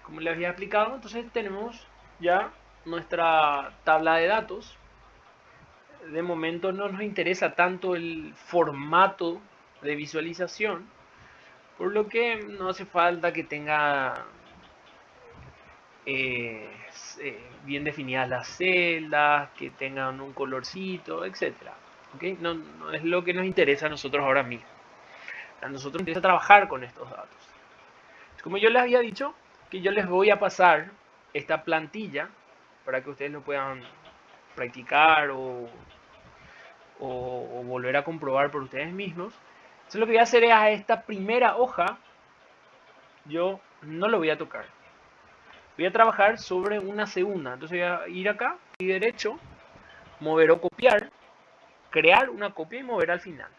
Como les había explicado, entonces tenemos ya nuestra tabla de datos. De momento no nos interesa tanto el formato de visualización, por lo que no hace falta que tenga bien definidas las celdas, que tengan un colorcito, etcétera. ¿Okay? No, no es lo que nos interesa a nosotros ahora mismo. A nosotros nos interesa trabajar con estos datos. Como yo les había dicho, que yo les voy a pasar esta plantilla para que ustedes lo puedan practicar o volver a comprobar por ustedes mismos. Entonces lo que voy a hacer es a esta primera hoja, yo no lo voy a tocar. Voy a trabajar sobre una segunda. Entonces voy a ir acá, y derecho, mover o copiar, crear una copia y mover al final.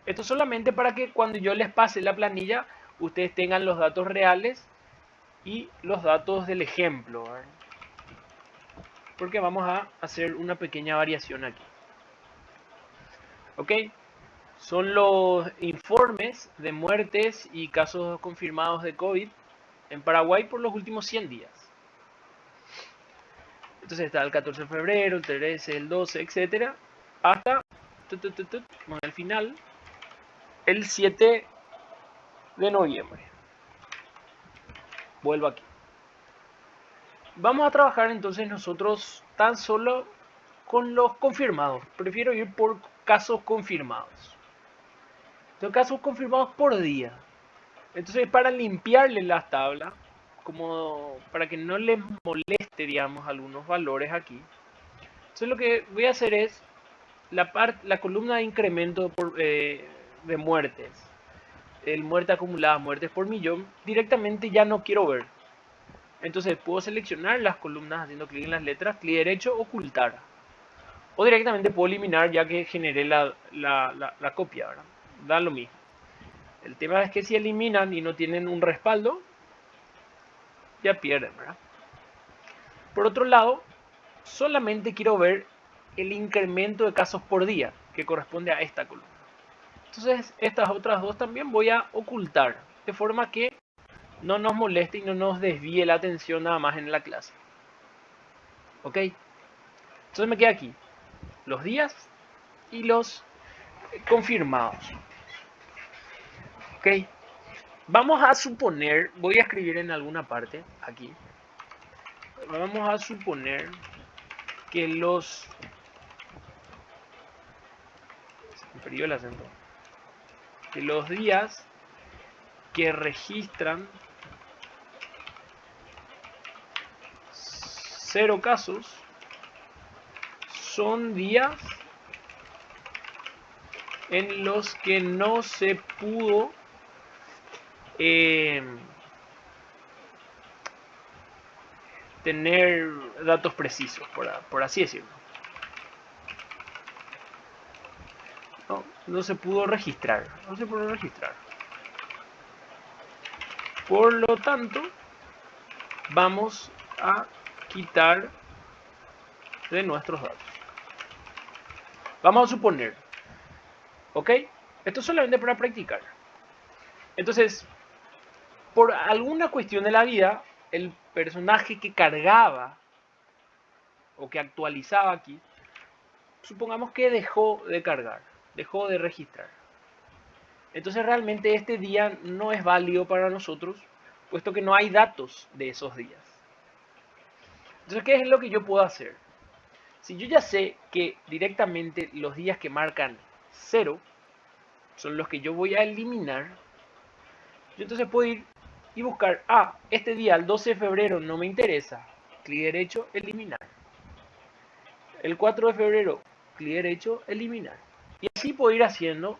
Esto solamente para que cuando yo les pase la planilla, ustedes tengan los datos reales y los datos del ejemplo, ¿verdad? Porque vamos a hacer una pequeña variación aquí. ¿Ok? Son los informes de muertes y casos confirmados de COVID en Paraguay por los últimos 100 días. Entonces está el 14 de febrero, el 13, el 12, etcétera, hasta al final el 7 de noviembre. Vuelvo aquí. Vamos a trabajar entonces nosotros tan solo con los confirmados. Prefiero ir por casos confirmados. Tengo casos confirmados por día. Entonces, para limpiarle las tablas, como para que no les moleste, digamos, algunos valores aquí, entonces lo que voy a hacer es la columna de incremento de muertes, el muerte acumulada, muertes por millón, directamente ya no quiero ver. Entonces puedo seleccionar las columnas haciendo clic en las letras, clic derecho, ocultar. O directamente puedo eliminar ya que generé la copia, ¿verdad? Da lo mismo. El tema es que si eliminan y no tienen un respaldo, ya pierden, ¿verdad? Por otro lado, solamente quiero ver el incremento de casos por día que corresponde a esta columna. Entonces, estas otras dos también voy a ocultar, de forma que no nos moleste y no nos desvíe la atención nada más en la clase. ¿Ok? Entonces me queda aquí los días y los confirmados. ¿Ok? Vamos a suponer, voy a escribir en alguna parte aquí, vamos a suponer que los... Se me perdió el acento. Que los días que registran 0 casos son días en los que no se pudo tener datos precisos, por así decirlo. No se pudo registrar. No se pudo registrar. Por lo tanto, vamos a quitar de nuestros datos. Vamos a suponer, ¿ok? Esto es solamente para practicar. Entonces, por alguna cuestión de la vida, el personaje que cargaba o que actualizaba aquí, supongamos que dejó de cargar, dejó de registrar. Entonces realmente este día no es válido para nosotros, puesto que no hay datos de esos días. Entonces, ¿qué es lo que yo puedo hacer? Si yo ya sé que directamente los días que marcan 0 son los que yo voy a eliminar, yo entonces puedo ir y buscar, este día, el 12 de febrero, no me interesa, clic derecho, eliminar. El 4 de febrero, clic derecho, eliminar. Y así puedo ir haciendo,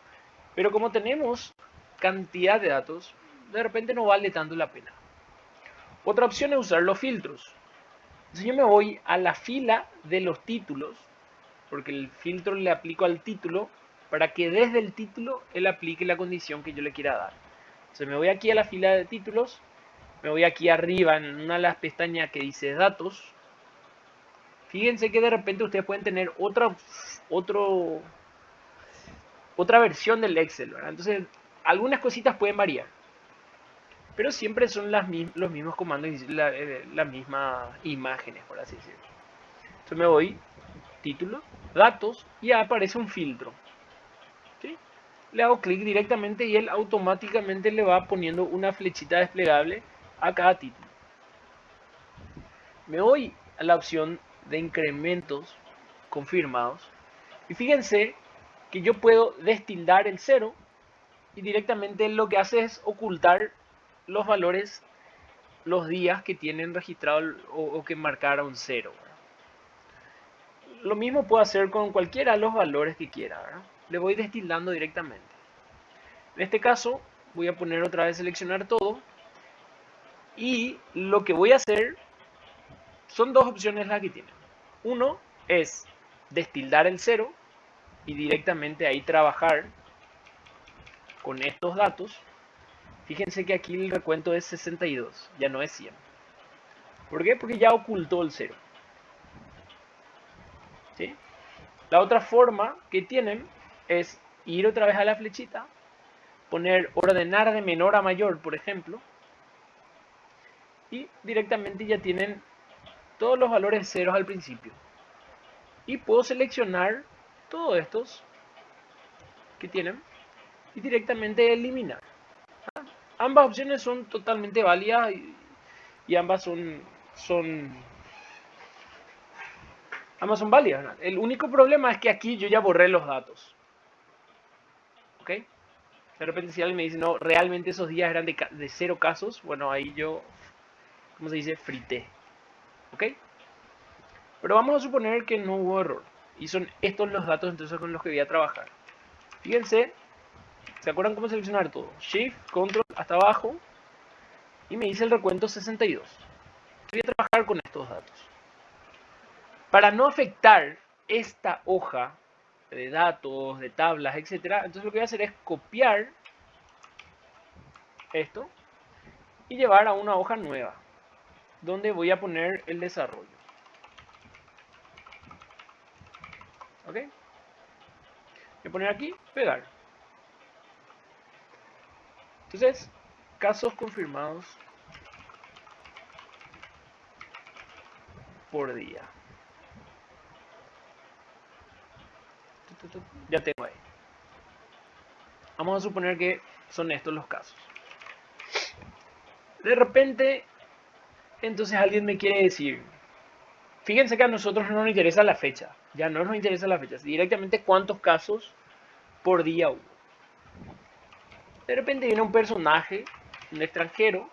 pero como tenemos cantidad de datos, de repente no vale tanto la pena. Otra opción es usar los filtros. Entonces yo me voy a la fila de los títulos, porque el filtro le aplico al título para que desde el título él aplique la condición que yo le quiera dar. Entonces me voy aquí a la fila de títulos, me voy aquí arriba en una de las pestañas que dice datos. Fíjense que de repente ustedes pueden tener otra versión del Excel, ¿verdad? Entonces algunas cositas pueden variar. pero siempre son los mismos comandos y las mismas imágenes, por así decirlo. Entonces me voy, título, datos, y aparece un filtro. ¿Sí? Le hago clic directamente y él automáticamente le va poniendo una flechita desplegable a cada título. Me voy a la opción de incrementos confirmados y fíjense que yo puedo destildar el 0 y directamente lo que hace es ocultar los valores, los días que tienen registrado o que marcaron 0. Lo mismo puedo hacer con cualquiera de los valores que quiera, ¿verdad? Le voy destildando directamente. En este caso voy a poner otra vez seleccionar todo y lo que voy a hacer son dos opciones las que tienen. Uno es destildar el 0 y directamente ahí trabajar con estos datos. Fíjense que aquí el recuento es 62, ya no es 100. ¿Por qué? Porque ya ocultó el 0. ¿Sí? La otra forma que tienen es ir otra vez a la flechita, poner ordenar de menor a mayor, por ejemplo, y directamente ya tienen todos los valores ceros al principio. Y puedo seleccionar todos estos que tienen y directamente eliminar. Ambas opciones son totalmente válidas y ambas son válidas, ¿verdad? El único problema es que aquí yo ya borré los datos. ¿Ok? De repente si alguien me dice, no, realmente esos días eran de 0 casos, bueno, ahí yo, ¿cómo se dice? Frité. ¿Ok? Pero vamos a suponer que no hubo error. Y son estos los datos entonces con los que voy a trabajar. Fíjense, ¿se acuerdan cómo seleccionar todo? Shift, Control, hasta abajo. Y me dice el recuento 62. Voy a trabajar con estos datos. Para no afectar esta hoja de datos, de tablas, etc. Entonces lo que voy a hacer es copiar esto y llevar a una hoja nueva, donde voy a poner el desarrollo. ¿Ok? Voy a poner aquí, pegar. Entonces, casos confirmados por día. Ya tengo ahí. Vamos a suponer que son estos los casos. De repente, entonces alguien me quiere decir, fíjense que a nosotros no nos interesa la fecha, ya no nos interesa la fecha, directamente cuántos casos por día hubo. De repente viene un personaje, un extranjero,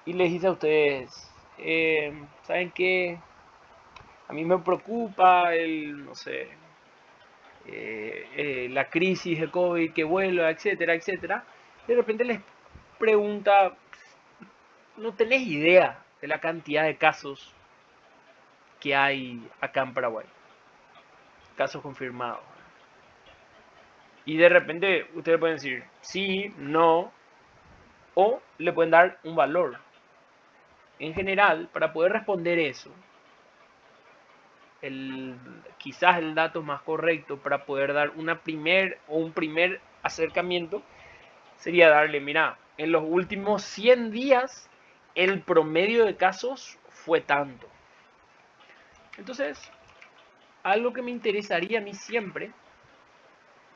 y les dice a ustedes, ¿saben qué? A mí me preocupa no sé, la crisis de COVID que vuelva, etcétera, etcétera. De repente les pregunta, no tenés idea de la cantidad de casos que hay acá en Paraguay. Casos confirmados. Y de repente ustedes pueden decir sí, no, o le pueden dar un valor. En general, para poder responder eso, quizás el dato más correcto para poder dar un primer acercamiento sería darle, mira, en los últimos 100 días el promedio de casos fue tanto. Entonces, algo que me interesaría a mí siempre,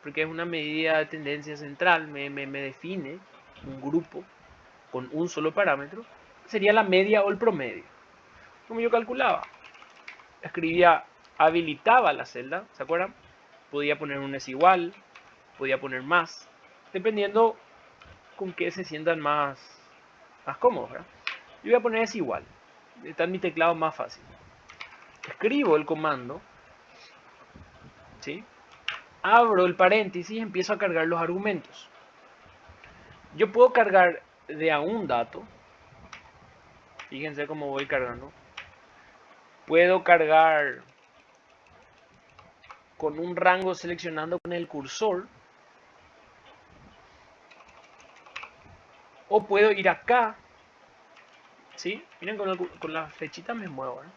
porque es una medida de tendencia central, me define un grupo con un solo parámetro, sería la media o el promedio. Como yo calculaba, escribía, habilitaba la celda, ¿se acuerdan? Podía poner un es igual, podía poner más, dependiendo con qué se sientan más cómodos, ¿verdad? Yo voy a poner es igual, está en mi teclado más fácil. Escribo el comando, ¿sí? Abro el paréntesis y empiezo a cargar los argumentos. Yo puedo cargar de a un dato, fíjense cómo voy cargando. Puedo cargar con un rango seleccionando con el cursor, o puedo ir acá, ¿sí? Miren, con la flechita me muevo, ¿eh?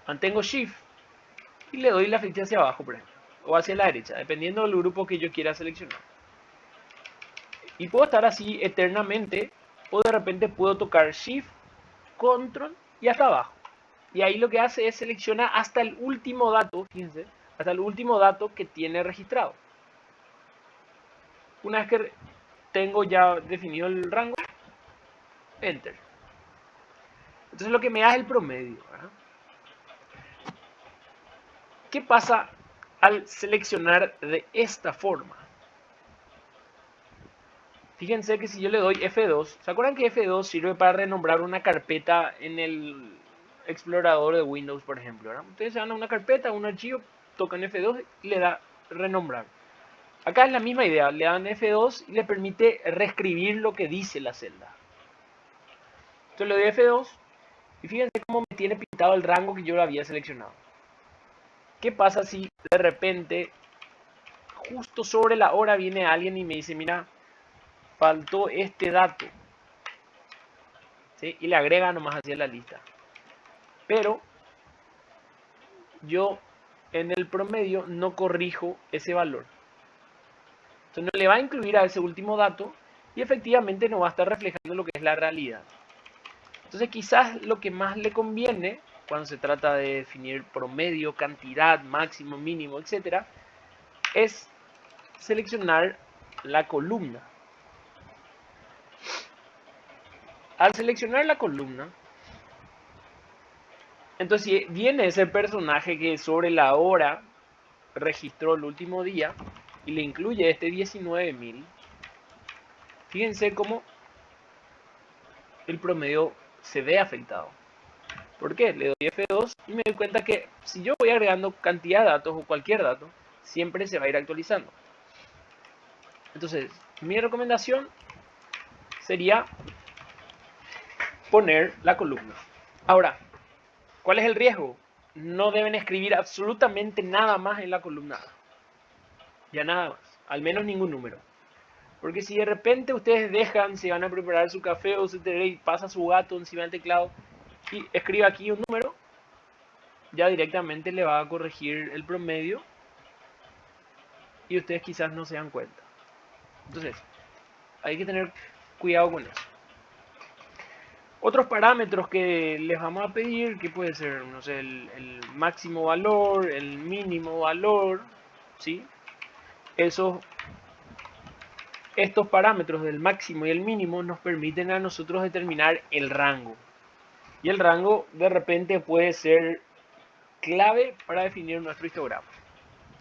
Mantengo Shift y le doy la flecha hacia abajo, por ejemplo, o hacia la derecha, dependiendo del grupo que yo quiera seleccionar. Y puedo estar así eternamente o de repente puedo tocar Shift, Control y hasta abajo. Y ahí lo que hace es seleccionar hasta el último dato, fíjense, hasta el último dato que tiene registrado. Una vez que tengo ya definido el rango, Enter. Entonces lo que me da es el promedio, ¿verdad? ¿Qué pasa al seleccionar de esta forma? Fíjense que si yo le doy F2, ¿se acuerdan que F2 sirve para renombrar una carpeta en el explorador de Windows, por ejemplo? ¿verdad? Ustedes se van a una carpeta, un archivo, tocan F2 y le da renombrar. Acá es la misma idea, le dan F2 y le permite reescribir lo que dice la celda. Entonces le doy F2 y fíjense cómo me tiene pintado el rango que yo lo había seleccionado. ¿Qué pasa si de repente, justo sobre la hora, viene alguien y me dice, mira, faltó este dato? ¿Sí? Y le agrega nomás hacia la lista. Pero yo en el promedio no corrijo ese valor. Entonces no le va a incluir a ese último dato y efectivamente no va a estar reflejando lo que es la realidad. Entonces quizás lo que más le conviene cuando se trata de definir promedio, cantidad, máximo, mínimo, etc., es seleccionar la columna. Al seleccionar la columna, entonces si viene ese personaje que sobre la hora registró el último día y le incluye este 19.000, fíjense cómo el promedio se ve afectado. ¿Por qué? Le doy F2 y me doy cuenta que si yo voy agregando cantidad de datos o cualquier dato, siempre se va a ir actualizando. Entonces, mi recomendación sería poner la columna. Ahora, ¿cuál es el riesgo? No deben escribir absolutamente nada más en la columna A. Ya nada más, al menos ningún número. Porque si de repente ustedes dejan, se van a preparar su café o su té y pasa su gato encima del teclado y escribe aquí un número, ya directamente le va a corregir el promedio y ustedes quizás no se dan cuenta. Entonces, hay que tener cuidado con eso. Otros parámetros que les vamos a pedir, que puede ser, no sé, el máximo valor, el mínimo valor, ¿sí? Estos parámetros del máximo y el mínimo nos permiten a nosotros determinar el rango. Y el rango de repente puede ser clave para definir nuestro histograma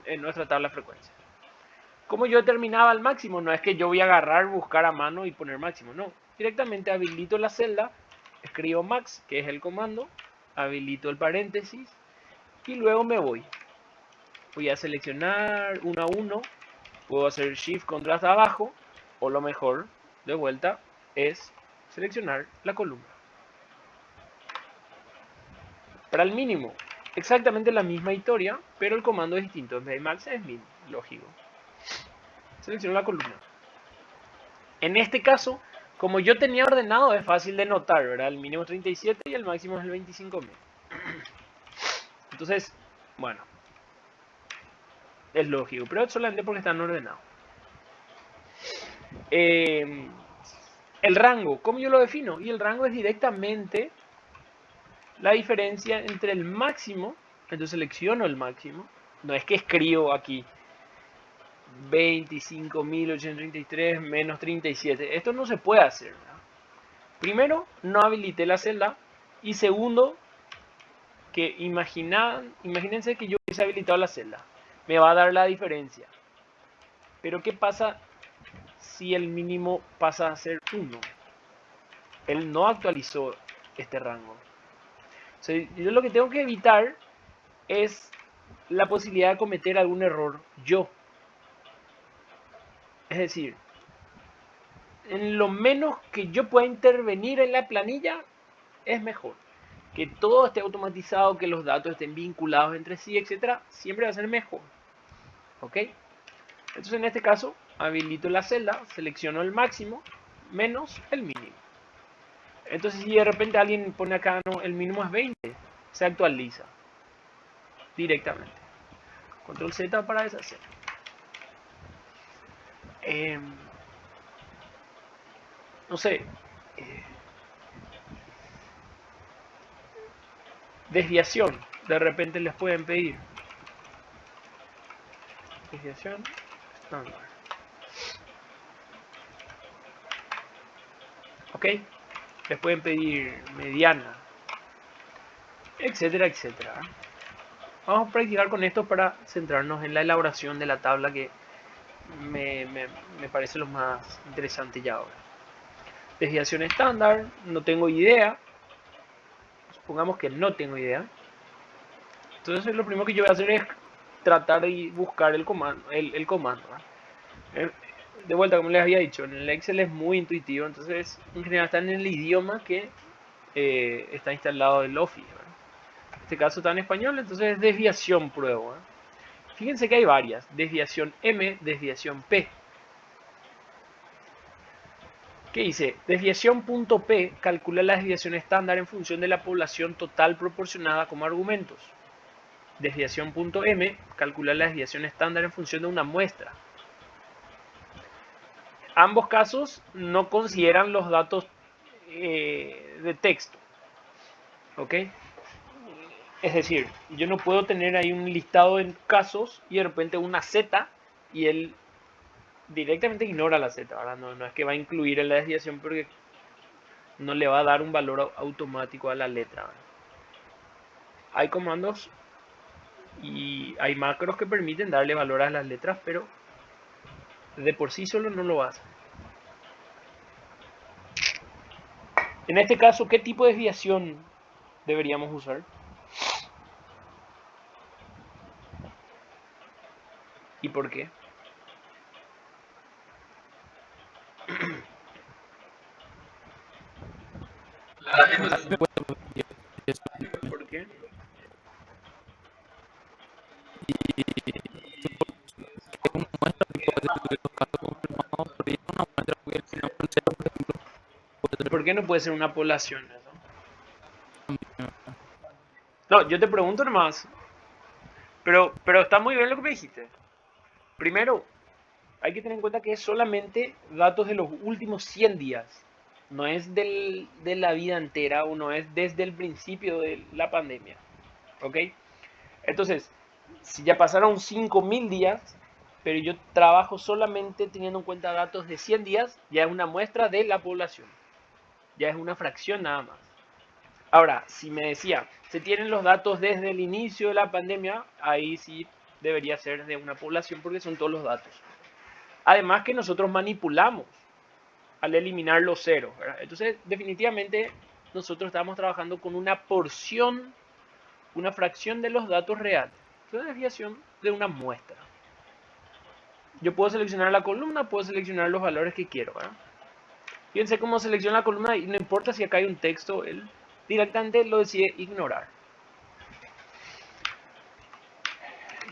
en nuestra tabla de frecuencia. Como yo determinaba el máximo, no es que yo voy a agarrar, buscar a mano y poner máximo, no. Directamente habilito la celda, escribo max, que es el comando, habilito el paréntesis y luego me voy. Voy a seleccionar uno a uno, puedo hacer shift control hasta abajo, o lo mejor, de vuelta, es seleccionar la columna. Para el mínimo, exactamente la misma historia, pero el comando es distinto. En vez de max es min, lógico. Selecciono la columna. En este caso, como yo tenía ordenado, es fácil de notar, ¿verdad? El mínimo es 37 y el máximo es el 25.000. Entonces, bueno, es lógico, pero es solamente porque están ordenados. El rango, ¿cómo yo lo defino? Y el rango es directamente la diferencia entre el máximo, entonces selecciono el máximo, no es que escribo aquí 25.833 menos 37, esto no se puede hacer, ¿verdad? Primero, no habilité la celda y segundo, que imagínense que yo hubiese habilitado la celda, me va a dar la diferencia, pero ¿qué pasa si el mínimo pasa a ser 1? Él no actualizó este rango. O sea, yo lo que tengo que evitar es la posibilidad de cometer algún error yo. Es decir, en lo menos que yo pueda intervenir en la planilla es mejor. Que todo esté automatizado, que los datos estén vinculados entre sí, etcétera, siempre va a ser mejor. ¿Ok? Entonces en este caso habilito la celda, selecciono el máximo menos el mínimo. Entonces si de repente alguien pone acá, no, el mínimo es 20, se actualiza directamente. Control Z para deshacer. No sé, Desviación, de repente les pueden pedir. Desviación estándar. Ok, les pueden pedir mediana, etcétera, etcétera. Vamos a practicar con esto para centrarnos en la elaboración de la tabla, que me parece lo más interesante ya ahora. Desviación estándar, no tengo idea. Supongamos que no tengo idea. Entonces lo primero que yo voy a hacer es tratar de buscar el comando. De vuelta, como les había dicho, en el Excel es muy intuitivo, entonces en general está en el idioma que está instalado el Office. En este caso está en español, entonces es desviación prueba. Fíjense que hay varias: desviación M, desviación P. ¿Qué dice? Desviación punto P calcula la desviación estándar en función de la población total proporcionada como argumentos. Desviación punto M calcula la desviación estándar en función de una muestra. Ambos casos no consideran los datos de texto. ¿Ok? Es decir, yo no puedo tener ahí un listado de casos y de repente una Z y él directamente ignora la Z. Ahora no es que va a incluir en la desviación porque no le va a dar un valor automático a la letra. Hay comandos y hay macros que permiten darle valor a las letras, pero de por sí solo no lo hace. En este caso, ¿qué tipo de desviación deberíamos usar? ¿Y por qué? ¿Por qué? ¿Por qué no puede ser una población eso? No, yo te pregunto nomás. Pero está muy bien lo que me dijiste. Primero, hay que tener en cuenta que es solamente datos de los últimos 100 días. No es de la vida entera o no es desde el principio de la pandemia. ¿Ok? Entonces, si ya pasaron 5000 días, pero yo trabajo solamente teniendo en cuenta datos de 100 días, ya es una muestra de la población. Ya es una fracción nada más. Ahora, si me decía, se tienen los datos desde el inicio de la pandemia, ahí sí debería ser de una población porque son todos los datos. Además que nosotros manipulamos al eliminar los ceros, ¿verdad? Entonces, definitivamente nosotros estamos trabajando con una porción, una fracción de los datos reales. Es una desviación de una muestra. Yo puedo seleccionar la columna, puedo seleccionar los valores que quiero, ¿verdad? Fíjense cómo selecciona la columna y no importa si acá hay un texto, él directamente lo decide ignorar.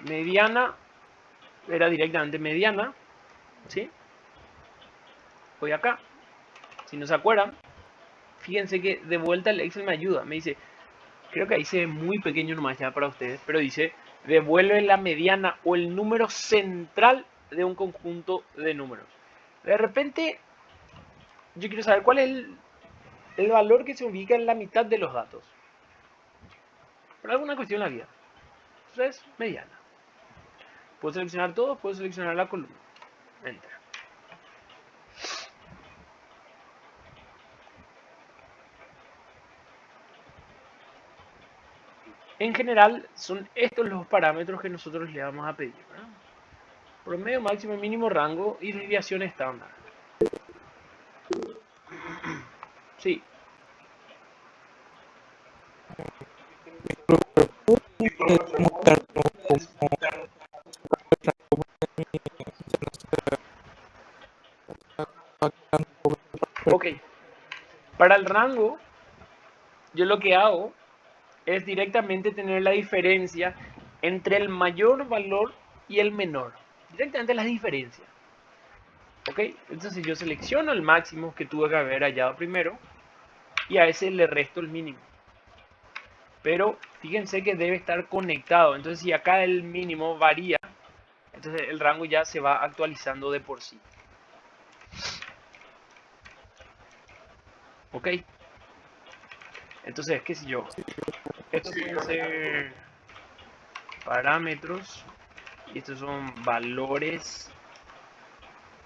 Mediana, era directamente mediana, ¿sí? Voy acá, si no se acuerdan, fíjense que de vuelta el Excel me ayuda, me dice, creo que ahí se ve muy pequeño nomás ya para ustedes, pero dice, devuelve la mediana o el número central de un conjunto de números. De repente, yo quiero saber cuál es el valor que se ubica en la mitad de los datos. Por alguna cuestión en la vida. Entonces, mediana. Puedo seleccionar todo, puedo seleccionar la columna. Enter. En general, son estos los parámetros que nosotros le vamos a pedir, ¿verdad? Promedio, máximo, mínimo, rango y desviación estándar. Sí. Ok. Para el rango, yo lo que hago es directamente tener la diferencia entre el mayor valor y el menor. Directamente las diferencias. ¿Ok? Entonces yo selecciono el máximo que tuve que haber hallado primero y a ese le resto el mínimo. Pero fíjense que debe estar conectado. Entonces si acá el mínimo varía, entonces el rango ya se va actualizando de por sí. ¿Ok? Entonces, qué sé yo. Estos pueden ser parámetros y estos son valores.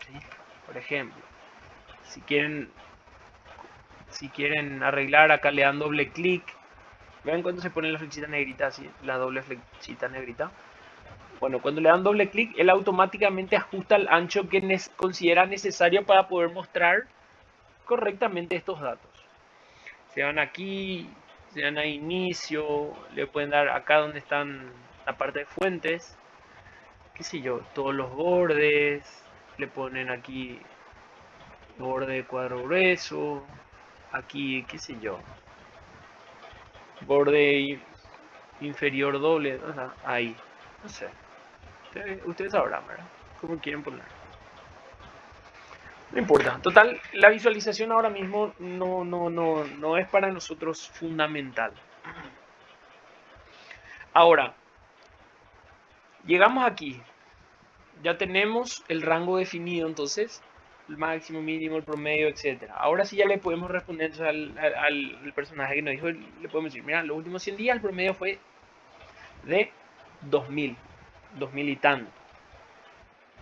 ¿Sí? Por ejemplo, si quieren arreglar, acá le dan doble clic. ¿Ven cuando se pone la flechita negrita así? La doble flechita negrita. Bueno, cuando le dan doble clic, él automáticamente ajusta el ancho que considera necesario para poder mostrar correctamente estos datos. Se van aquí, se van a inicio, le pueden dar acá donde están la parte de fuentes, qué sé yo, todos los bordes, le ponen aquí borde de cuadro grueso, aquí, qué sé yo, borde inferior doble, o sea, ahí, no sé, ustedes sabrán, ¿verdad? Cómo quieren poner. No importa, total, la visualización ahora mismo no es para nosotros fundamental. Ahora, llegamos aquí, ya tenemos el rango definido, entonces, el máximo, mínimo, el promedio, etcétera. Ahora sí ya le podemos responder al personaje que nos dijo, le podemos decir, mira, los últimos 100 días el promedio fue de 2000, 2000 y tanto.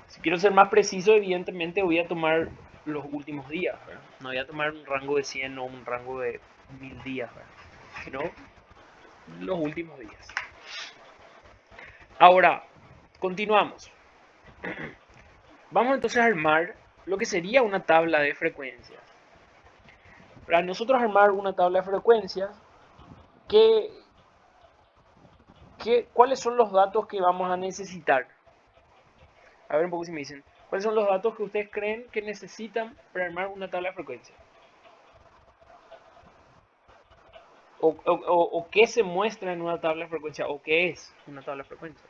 Si quiero ser más preciso, evidentemente voy a tomar los últimos días, ¿verdad? No voy a tomar un rango de 100 o un rango de 1000 días, ¿verdad? Sino los últimos días. Ahora, continuamos. Vamos entonces a armar lo que sería una tabla de frecuencias. Para nosotros armar una tabla de frecuencias, ¿cuáles son los datos que vamos a necesitar? A ver un poco si me dicen. ¿Cuáles son los datos que ustedes creen que necesitan para armar una tabla de frecuencias? O qué se muestra en una tabla de frecuencia, o qué es una tabla de frecuencia.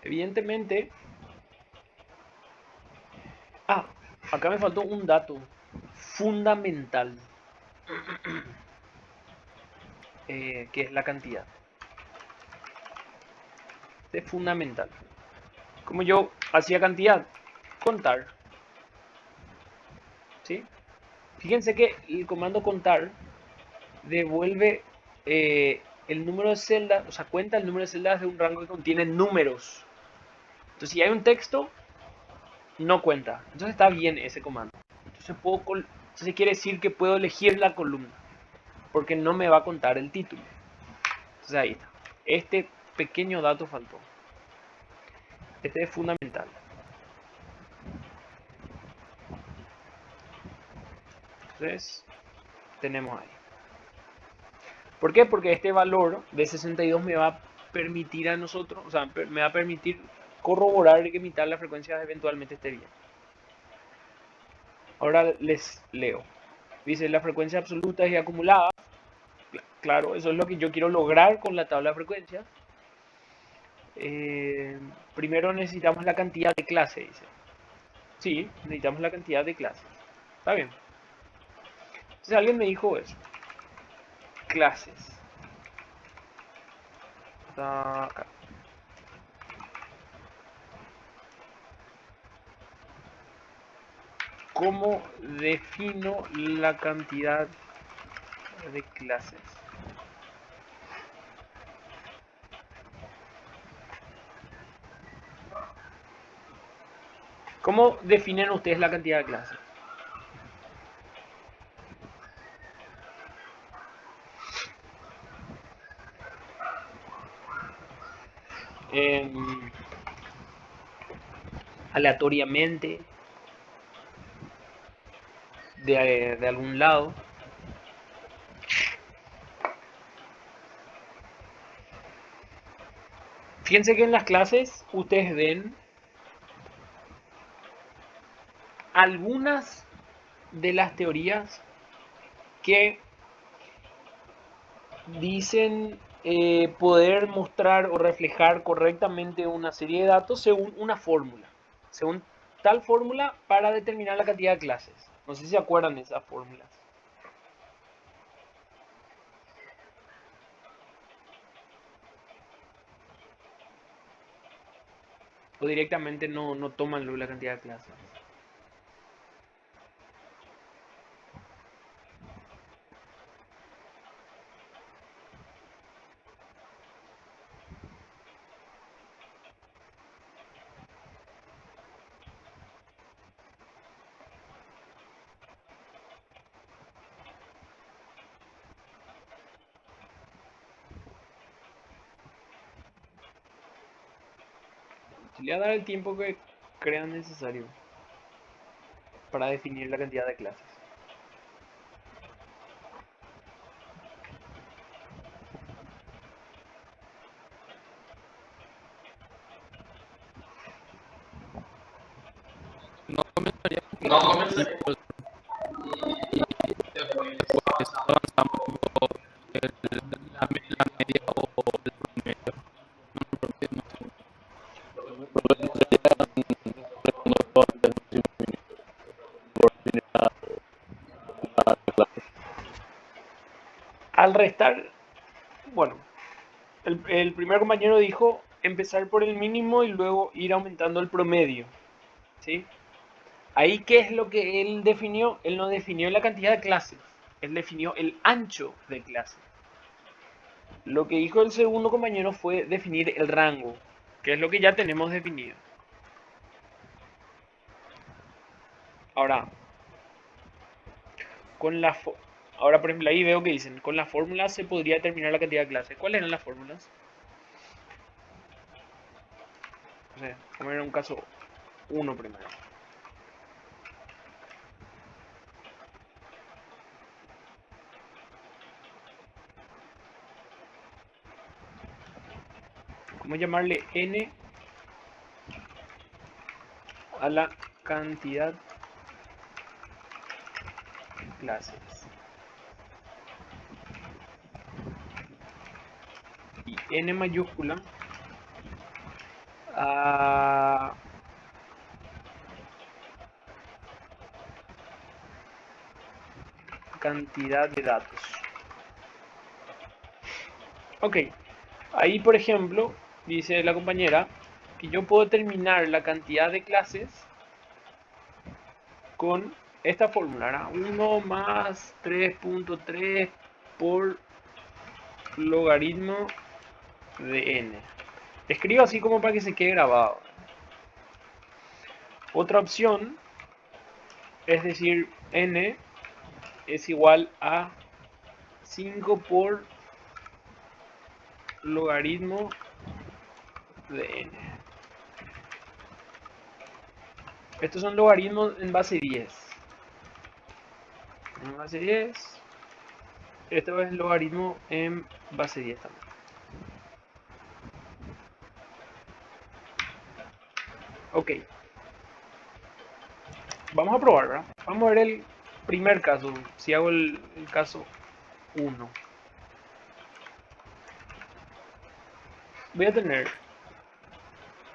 Evidentemente, acá me faltó un dato fundamental, que es la cantidad. Es fundamental. Como yo hacía cantidad, contar, ¿sí? Fíjense que el comando contar devuelve el número de celdas, o sea, cuenta el número de celdas de un rango que contiene números. Entonces, si hay un texto, no cuenta. Entonces está bien ese comando. Entonces quiere decir que puedo elegir la columna, porque no me va a contar el título. Entonces ahí está. Este pequeño dato faltó. Este es fundamental. Entonces, tenemos ahí. ¿Por qué? Porque este valor de 62 me va a permitir a nosotros, o sea, me va a permitir corroborar que mi tabla de frecuencias eventualmente esté bien. Ahora les leo. Dice la frecuencia absoluta y acumulada. Claro, eso es lo que yo quiero lograr con la tabla de frecuencias. Primero necesitamos la cantidad de clase, dice. Sí, necesitamos la cantidad de clases. Está bien. Entonces alguien me dijo eso. Clases. Está acá. ¿Cómo defino la cantidad de clases? ¿Cómo definen ustedes la cantidad de clases? Em, aleatoriamente, de algún lado. Fíjense que en las clases ustedes ven algunas de las teorías que dicen poder mostrar o reflejar correctamente una serie de datos según una fórmula. Según tal fórmula para determinar la cantidad de clases. No sé si se acuerdan de esas fórmulas. O directamente no toman la cantidad de clases. Le voy a dar el tiempo que crean necesario para definir la cantidad de clases. No comenzaría No y comenzaría. pues Después después avanzamos avanzamos la media o el promedio. No, porque no sé. Pues serían unos cuantos por definir la clase. al restar. Bueno, el primer compañero dijo empezar por el mínimo y luego ir aumentando el promedio. ¿Sí? Ahí, ¿qué es lo que él definió? Él no definió la cantidad de clases, él definió el ancho de clase. Lo que dijo el segundo compañero fue definir el rango, que es lo que ya tenemos definido. Ahora, con la ahora por ejemplo ahí veo que dicen, con la fórmula se podría determinar la cantidad de clases. ¿Cuáles eran las fórmulas? No sé, vamos a ver un caso 1 primero. Vamos a llamarle n a la cantidad de clases. Y n mayúscula a cantidad de datos. Ok, ahí por ejemplo dice la compañera que yo puedo determinar la cantidad de clases con esta fórmula, 1 más 3.3 por logaritmo de n. Escribo así como para que se quede grabado. Otra opción es decir, n es igual a 5 por logaritmo de n. Estos son logaritmos en base 10. En base 10. Esto es logaritmo en base 10 también. Ok. Vamos a probar, ¿verdad? Vamos a ver el primer caso. Si hago el caso 1. Voy a tener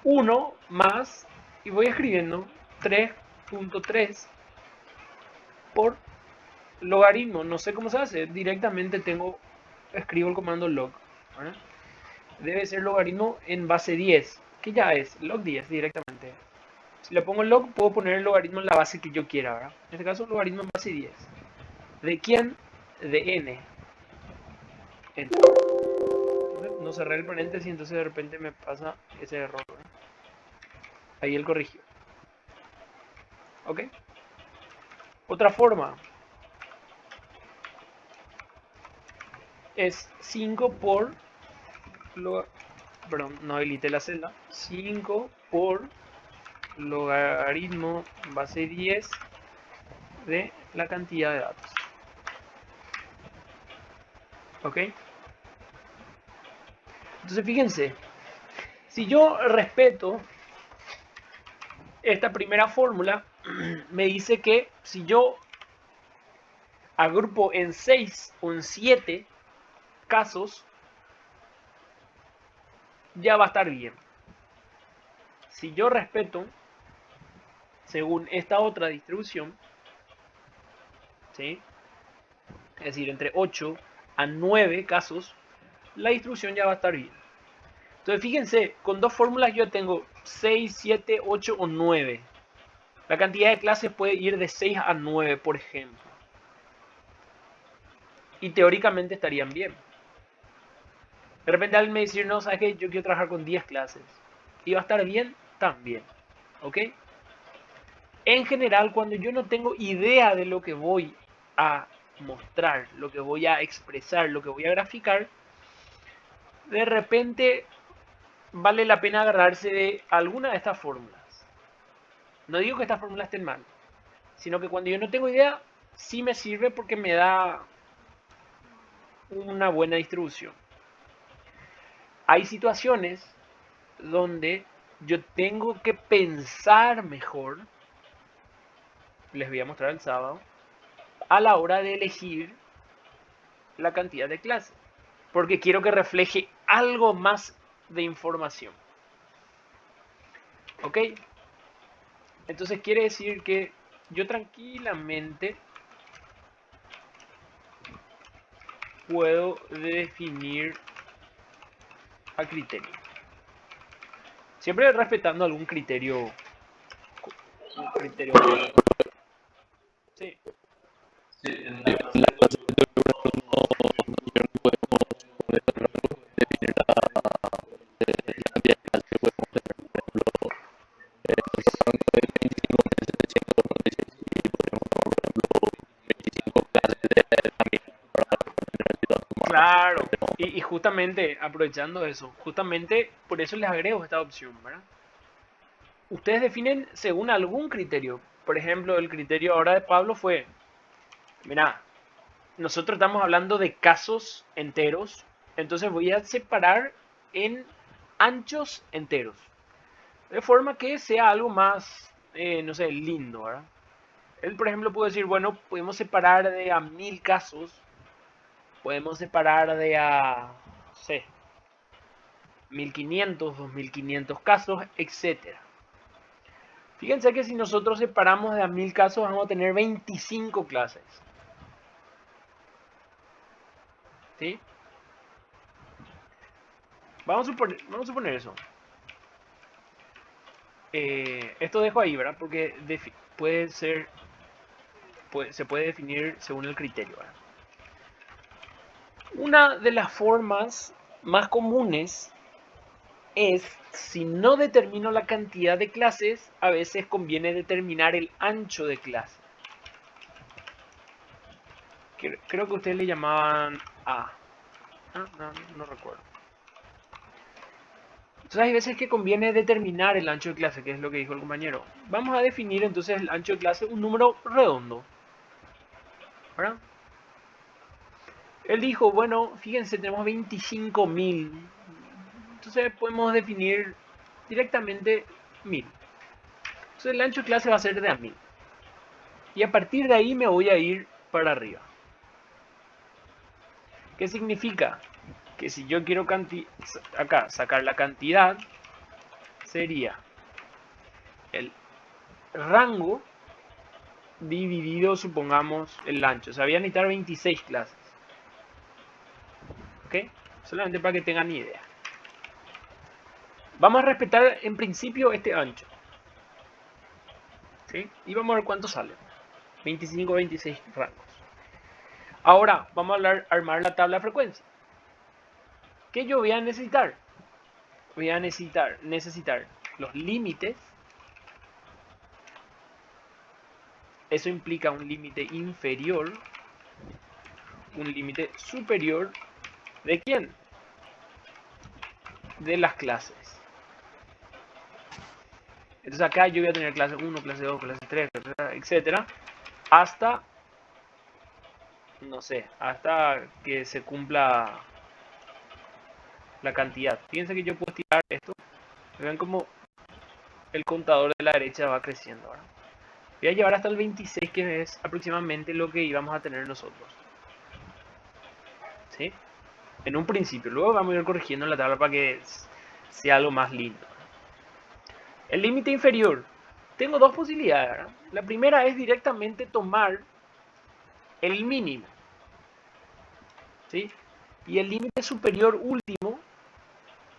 1 más, y voy escribiendo 3.3 por logaritmo. No sé cómo se hace. Directamente escribo el comando log. ¿Verdad? Debe ser logaritmo en base 10. Que ya es log 10 directamente. Si le pongo log, puedo poner el logaritmo en la base que yo quiera, ¿verdad? En este caso, logaritmo en base 10. ¿De quién? De n. Enter. No cerré el paréntesis, entonces de repente me pasa ese error, ¿verdad? Ahí él corrigió. ¿Ok? Otra forma es 5 por... Perdón, no habilité la celda. 5 por logaritmo base 10 de la cantidad de datos. ¿Ok? Entonces fíjense, si yo respeto esta primera fórmula, me dice que si yo agrupo en 6 o en 7 casos, ya va a estar bien. Si yo respeto, según esta otra distribución, ¿sí? Es decir, entre 8 a 9 casos, la distribución ya va a estar bien. Entonces fíjense, con dos fórmulas yo tengo 6, 7, 8 o 9. La cantidad de clases puede ir de 6 a 9, por ejemplo. Y teóricamente estarían bien. De repente alguien me dice, no, ¿sabes qué? Yo quiero trabajar con 10 clases. ¿Y va a estar bien? También. ¿Ok? En general, cuando yo no tengo idea de lo que voy a mostrar, lo que voy a expresar, lo que voy a graficar, de repente vale la pena agarrarse de alguna de estas fórmulas. No digo que estas fórmulas estén mal, sino que cuando yo no tengo idea, sí me sirve porque me da una buena distribución. Hay situaciones donde yo tengo que pensar mejor, les voy a mostrar el sábado, a la hora de elegir la cantidad de clases, porque quiero que refleje algo más de información. ¿Ok? Entonces quiere decir que yo tranquilamente puedo definir a criterio. Siempre respetando algún criterio. Un criterio. Sí. En la clase de no dijeron que podemos definir la cantidad de clases que podemos tener. Por ejemplo, nosotros hablamos de 25.796 y podemos tomar, por ejemplo, 25 clases de también para tener el dato más. Claro. Y justamente, aprovechando eso, justamente por eso les agrego esta opción, ¿verdad? Ustedes definen según algún criterio. Por ejemplo, el criterio ahora de Pablo fue, mira, nosotros estamos hablando de casos enteros, entonces voy a separar en anchos enteros. De forma que sea algo más, no sé, lindo, ¿verdad? Él, por ejemplo, puede decir, bueno, podemos separar de a 1000 casos, podemos separar de a, no sé, 1500, 2500 casos, etcétera. Fíjense que si nosotros separamos de a 1000 casos, vamos a tener 25 clases. ¿Sí? Vamos a suponer eso. Esto dejo ahí, ¿verdad? Porque puede ser, se puede definir según el criterio, ¿verdad? Una de las formas más comunes es, si no determino la cantidad de clases, a veces conviene determinar el ancho de clase. Creo que ustedes le llamaban A. No recuerdo. Entonces hay veces que conviene determinar el ancho de clase, que es lo que dijo el compañero. Vamos a definir entonces el ancho de clase, un número redondo, ¿verdad? Él dijo, bueno, fíjense, tenemos 25.000. Entonces podemos definir directamente 1000. Entonces el ancho de clase va a ser de a 1000. Y a partir de ahí me voy a ir para arriba. ¿Qué significa? Que si yo quiero acá sacar la cantidad, sería el rango dividido, supongamos, el ancho. O sea, voy a necesitar 26 clases. ¿Ok? Solamente para que tengan idea. Vamos a respetar en principio este ancho. ¿Sí? Y vamos a ver cuánto sale. 25, 26 rangos. Ahora, vamos a armar la tabla de frecuencia. ¿Qué yo voy a necesitar? Voy a necesitar los límites. Eso implica un límite inferior, un límite superior. ¿De quién? De las clases. Entonces acá yo voy a tener clase 1, clase 2, clase 3, etcétera, hasta, no sé, hasta que se cumpla la cantidad. Fíjense que yo puedo estirar esto. Vean cómo el contador de la derecha va creciendo. ¿Verdad? Voy a llevar hasta el 26, que es aproximadamente lo que íbamos a tener nosotros. ¿Sí? En un principio. Luego vamos a ir corrigiendo la tabla para que sea algo más lindo. El límite inferior. Tengo dos posibilidades, ¿verdad? La primera es directamente tomar el mínimo, ¿sí? Y el límite superior último,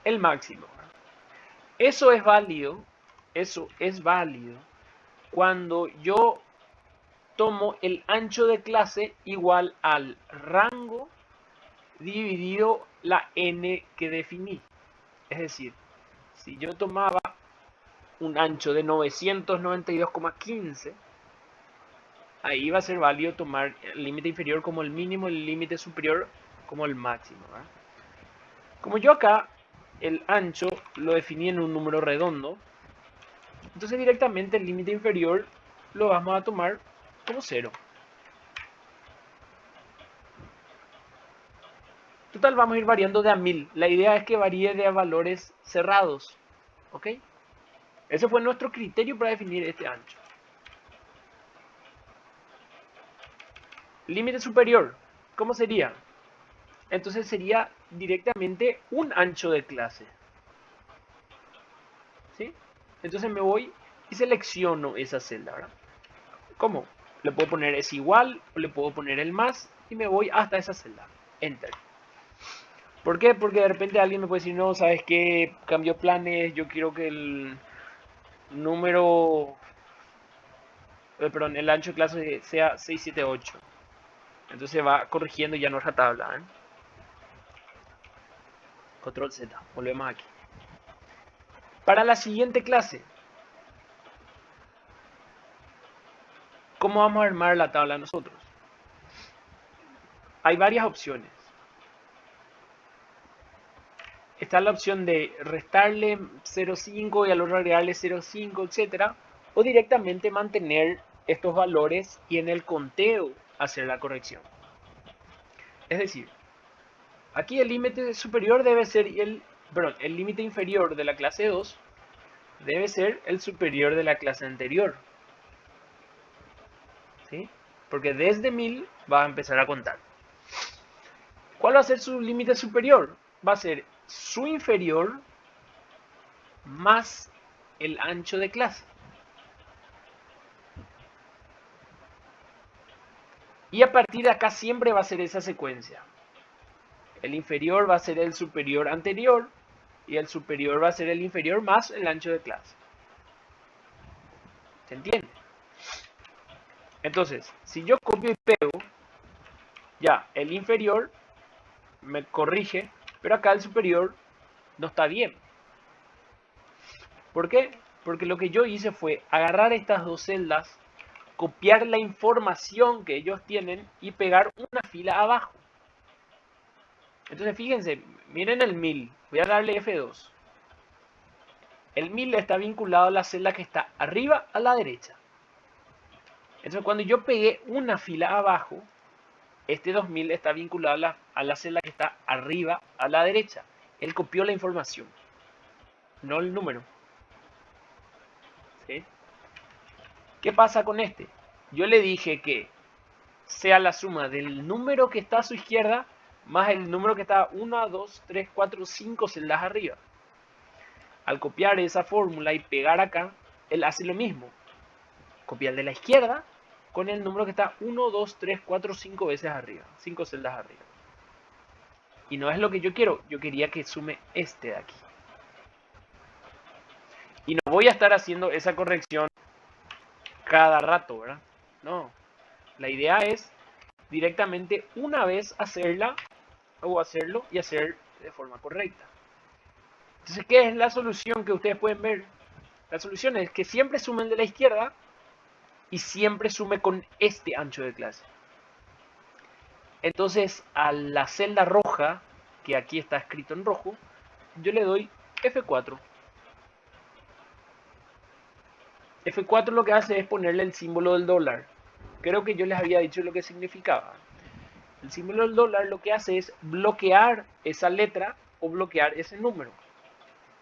el máximo. Eso es válido cuando yo tomo el ancho de clase igual al rango dividido la n que definí. Es decir, si yo tomaba un ancho de 992,15, ahí va a ser válido tomar el límite inferior como el mínimo y el límite superior como el máximo, ¿verdad? Como yo acá el ancho lo definí en un número redondo, entonces directamente el límite inferior lo vamos a tomar como 0. Total, vamos a ir variando de a 1000. La idea es que varíe de a valores cerrados. ¿Ok? Ese fue nuestro criterio para definir este ancho. Límite superior, ¿cómo sería? Entonces sería directamente un ancho de clase. ¿Sí? Entonces me voy y selecciono esa celda, ¿verdad? ¿Cómo? Le puedo poner es igual o le puedo poner el más y me voy hasta esa celda. Enter. ¿Por qué? Porque de repente alguien me puede decir, no, ¿sabes qué? Cambió planes, yo quiero que el número, perdón, el ancho de clase sea 678. Entonces va corrigiendo ya nuestra tabla, ¿eh? Control Z, volvemos aquí. Para la siguiente clase, ¿cómo vamos a armar la tabla nosotros? Hay varias opciones. Está la opción de restarle 0,5 y al otro agregarle 0,5, etc. O directamente mantener estos valores y en el conteo hacer la corrección. Es decir, aquí el límite superior debe ser el límite inferior de la clase 2 debe ser el superior de la clase anterior. ¿Sí? Porque desde 1000 va a empezar a contar. ¿Cuál va a ser su límite superior? Va a ser su inferior más el ancho de clase. Y a partir de acá siempre va a ser esa secuencia. El inferior va a ser el superior anterior y el superior va a ser el inferior más el ancho de clase. ¿Se entiende? Entonces, si yo copio y pego, ya el inferior me corrige, pero acá el superior no está bien. ¿Por qué? Porque lo que yo hice fue agarrar estas dos celdas, copiar la información que ellos tienen y pegar una fila abajo. Entonces fíjense, miren el 1000, voy a darle F2. El 1000 está vinculado a la celda que está arriba a la derecha. Entonces cuando yo pegué una fila abajo, este 2000 está vinculado a la celda que está arriba a la derecha. Él copió la información, no el número. ¿Sí? ¿Qué pasa con este? Yo le dije que sea la suma del número que está a su izquierda más el número que está 1, 2, 3, 4, 5 celdas arriba. Al copiar esa fórmula y pegar acá, él hace lo mismo. Copia el de la izquierda con el número que está 1, 2, 3, 4, 5 veces arriba. 5 celdas arriba. Y no es lo que yo quiero. Yo quería que sume este de aquí. Y no voy a estar haciendo esa corrección cada rato, ¿verdad? No. La idea es directamente una vez hacerla o hacerlo y hacer de forma correcta. Entonces, ¿qué es la solución que ustedes pueden ver? La solución es que siempre sumen de la izquierda y siempre sume con este ancho de clase. Entonces, a la celda roja, que aquí está escrito en rojo, yo le doy F4. F4 lo que hace es ponerle el símbolo del dólar. Creo que yo les había dicho lo que significaba. El símbolo del dólar lo que hace es bloquear esa letra o bloquear ese número.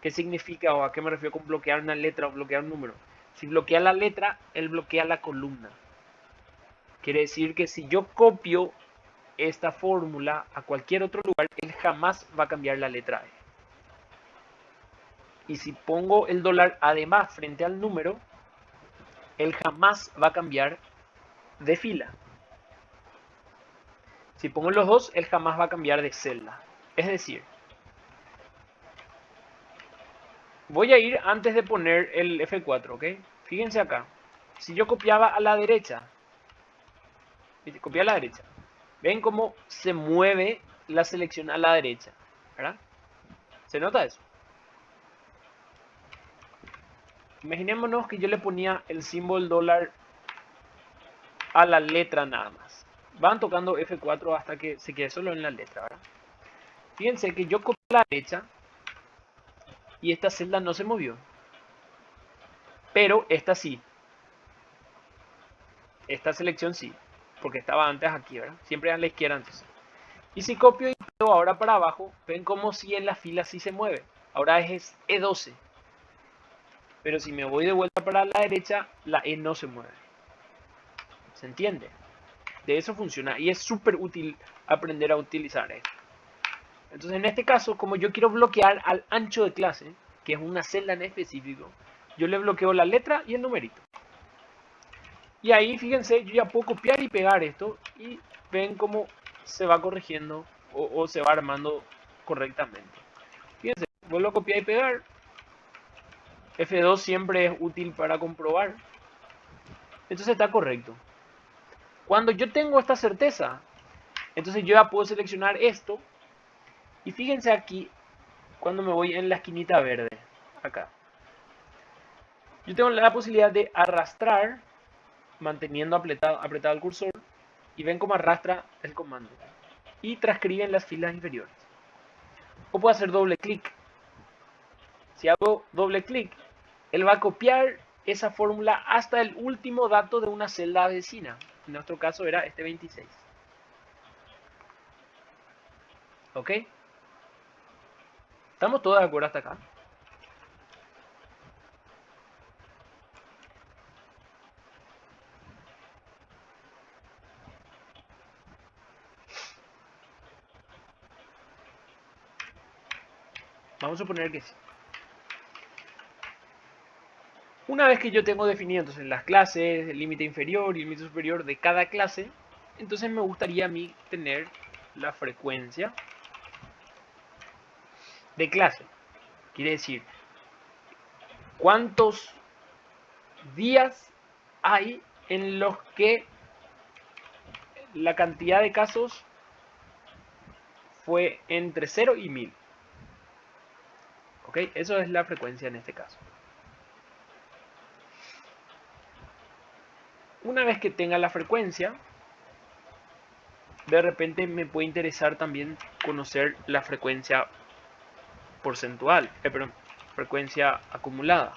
¿Qué significa o a qué me refiero con bloquear una letra o bloquear un número? Si bloquea la letra, él bloquea la columna. Quiere decir que si yo copio esta fórmula a cualquier otro lugar, él jamás va a cambiar la letra E. Y si pongo el dólar además frente al número, él jamás va a cambiar de fila. Si pongo los dos, él jamás va a cambiar de celda. Es decir, voy a ir antes de poner el F4, ¿ok? Fíjense acá. Si yo copiaba a la derecha, copié a la derecha, ven cómo se mueve la selección a la derecha, ¿verdad? ¿Se nota eso? Imaginémonos que yo le ponía el símbolo dólar a la letra nada más. Van tocando F4 hasta que se quede solo en la letra, ¿verdad? Fíjense que yo copié a la derecha y esta celda no se movió. Pero esta sí. Esta selección sí. Porque estaba antes aquí, ¿verdad? Siempre a la izquierda entonces. Y si copio y pego ahora para abajo, ven como si en la fila sí se mueve. Ahora es E12. Pero si me voy de vuelta para la derecha, la E no se mueve. ¿Se entiende? De eso funciona. Y es súper útil aprender a utilizar esto. Entonces en este caso, como yo quiero bloquear al ancho de clase, que es una celda en específico, yo le bloqueo la letra y el numerito. Y ahí, fíjense, yo ya puedo copiar y pegar esto y ven cómo se va corrigiendo o se va armando correctamente. Fíjense, vuelvo a copiar y pegar. F2 siempre es útil para comprobar. Entonces está correcto. Cuando yo tengo esta certeza, entonces yo ya puedo seleccionar esto. Y fíjense aquí, cuando me voy en la esquinita verde, acá. Yo tengo la posibilidad de arrastrar, manteniendo apretado el cursor. Y ven cómo arrastra el comando. Y transcribe en las filas inferiores. O puedo hacer doble clic. Si hago doble clic, él va a copiar esa fórmula hasta el último dato de una celda vecina. En nuestro caso era este 26. ¿Ok? ¿Estamos todos de acuerdo hasta acá? Vamos a suponer que sí. Una vez que yo tengo definido entonces las clases, el límite inferior y el límite superior de cada clase, entonces me gustaría a mí tener la frecuencia de clase. Quiere decir, ¿cuántos días hay en los que la cantidad de casos fue entre 0 y 1000? ¿Ok? Eso es la frecuencia en este caso. Una vez que tenga la frecuencia, de repente me puede interesar también conocer la frecuencia porcentual, perdón, frecuencia acumulada.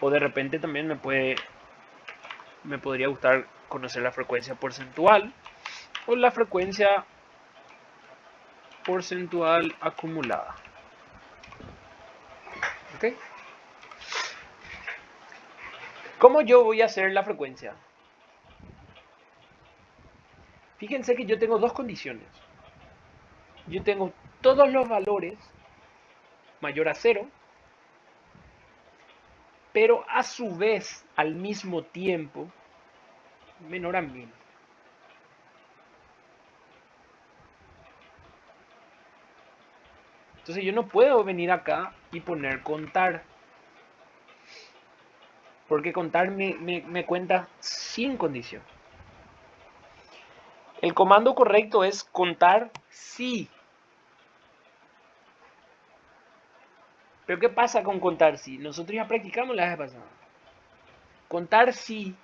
O de repente también me podría gustar conocer la frecuencia porcentual o la frecuencia porcentual acumulada. ¿Ok? ¿Cómo yo voy a hacer la frecuencia? Fíjense que yo tengo dos condiciones. Yo tengo todos los valores mayor a 0, pero a su vez, al mismo tiempo, menor a 1000. Entonces yo no puedo venir acá y poner contar. Porque contar me cuenta sin condición. El comando correcto es contar si. Pero ¿qué pasa con contar si? Nosotros ya practicamos la vez pasada. Contar si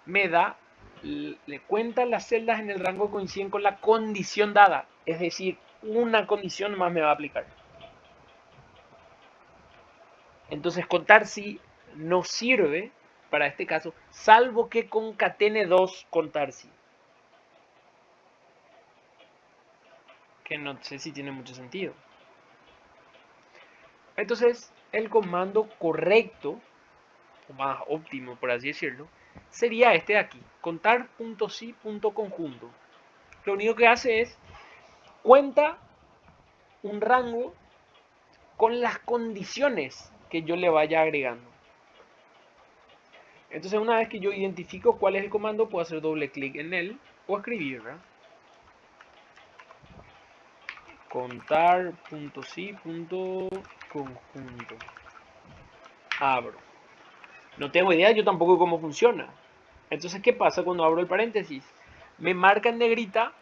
me da, le cuenta las celdas en el rango que coinciden con la condición dada. Es decir, una condición más me va a aplicar. Entonces contar si no sirve para este caso, salvo que concatene dos contar si. Que no sé si tiene mucho sentido. Entonces, el comando correcto, o más óptimo por así decirlo, sería este de aquí, contar.si.conjunto. Lo único que hace es cuenta un rango con las condiciones que yo le vaya agregando. Entonces una vez que yo identifico cuál es el comando, puedo hacer doble clic en él o escribir, ¿verdad? Contar.si.conjunto. Abro. No tengo idea yo tampoco de cómo funciona. Entonces, ¿qué pasa cuando abro el paréntesis? Me marca en negrita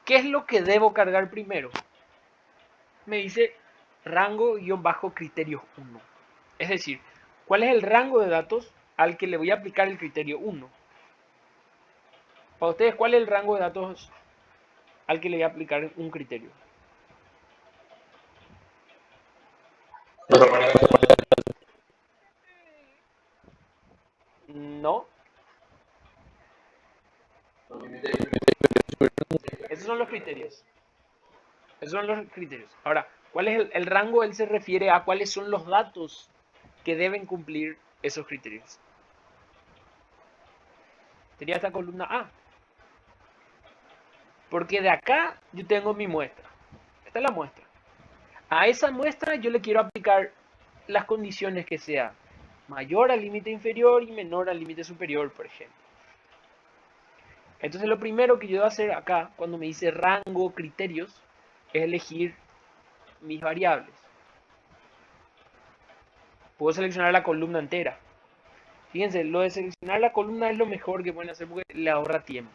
qué es lo que debo cargar primero. Me dice rango-criterios 1. Es decir, ¿cuál es el rango de datos al que le voy a aplicar el criterio 1? Para ustedes, ¿cuál es el rango de datos al que le voy a aplicar un criterio? No. Esos son los criterios. Esos son los criterios. Ahora, ¿cuál es el rango? Él se refiere a cuáles son los datos que deben cumplir esos criterios. Sería esta columna A. Porque de acá yo tengo mi muestra. Esta es la muestra. A esa muestra yo le quiero aplicar las condiciones que sea mayor al límite inferior y menor al límite superior, por ejemplo. Entonces lo primero que yo debo hacer acá, cuando me dice rango criterios, es elegir mis variables. Puedo seleccionar la columna entera. Fíjense, lo de seleccionar la columna es lo mejor que pueden hacer porque le ahorra tiempo.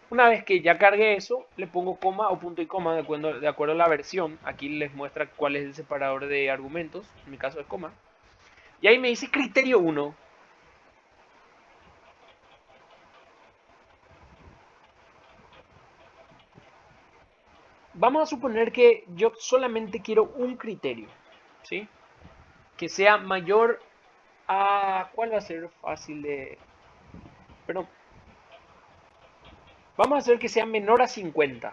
Una vez que ya cargué eso, le pongo coma o punto y coma de acuerdo a la versión. Aquí les muestra cuál es el separador de argumentos. En mi caso es coma. Y ahí me dice criterio 1. Vamos a suponer que yo solamente quiero un criterio, ¿sí? Que sea mayor a... ¿Cuál va a ser fácil de...? Perdón. Vamos a hacer que sea menor a 50,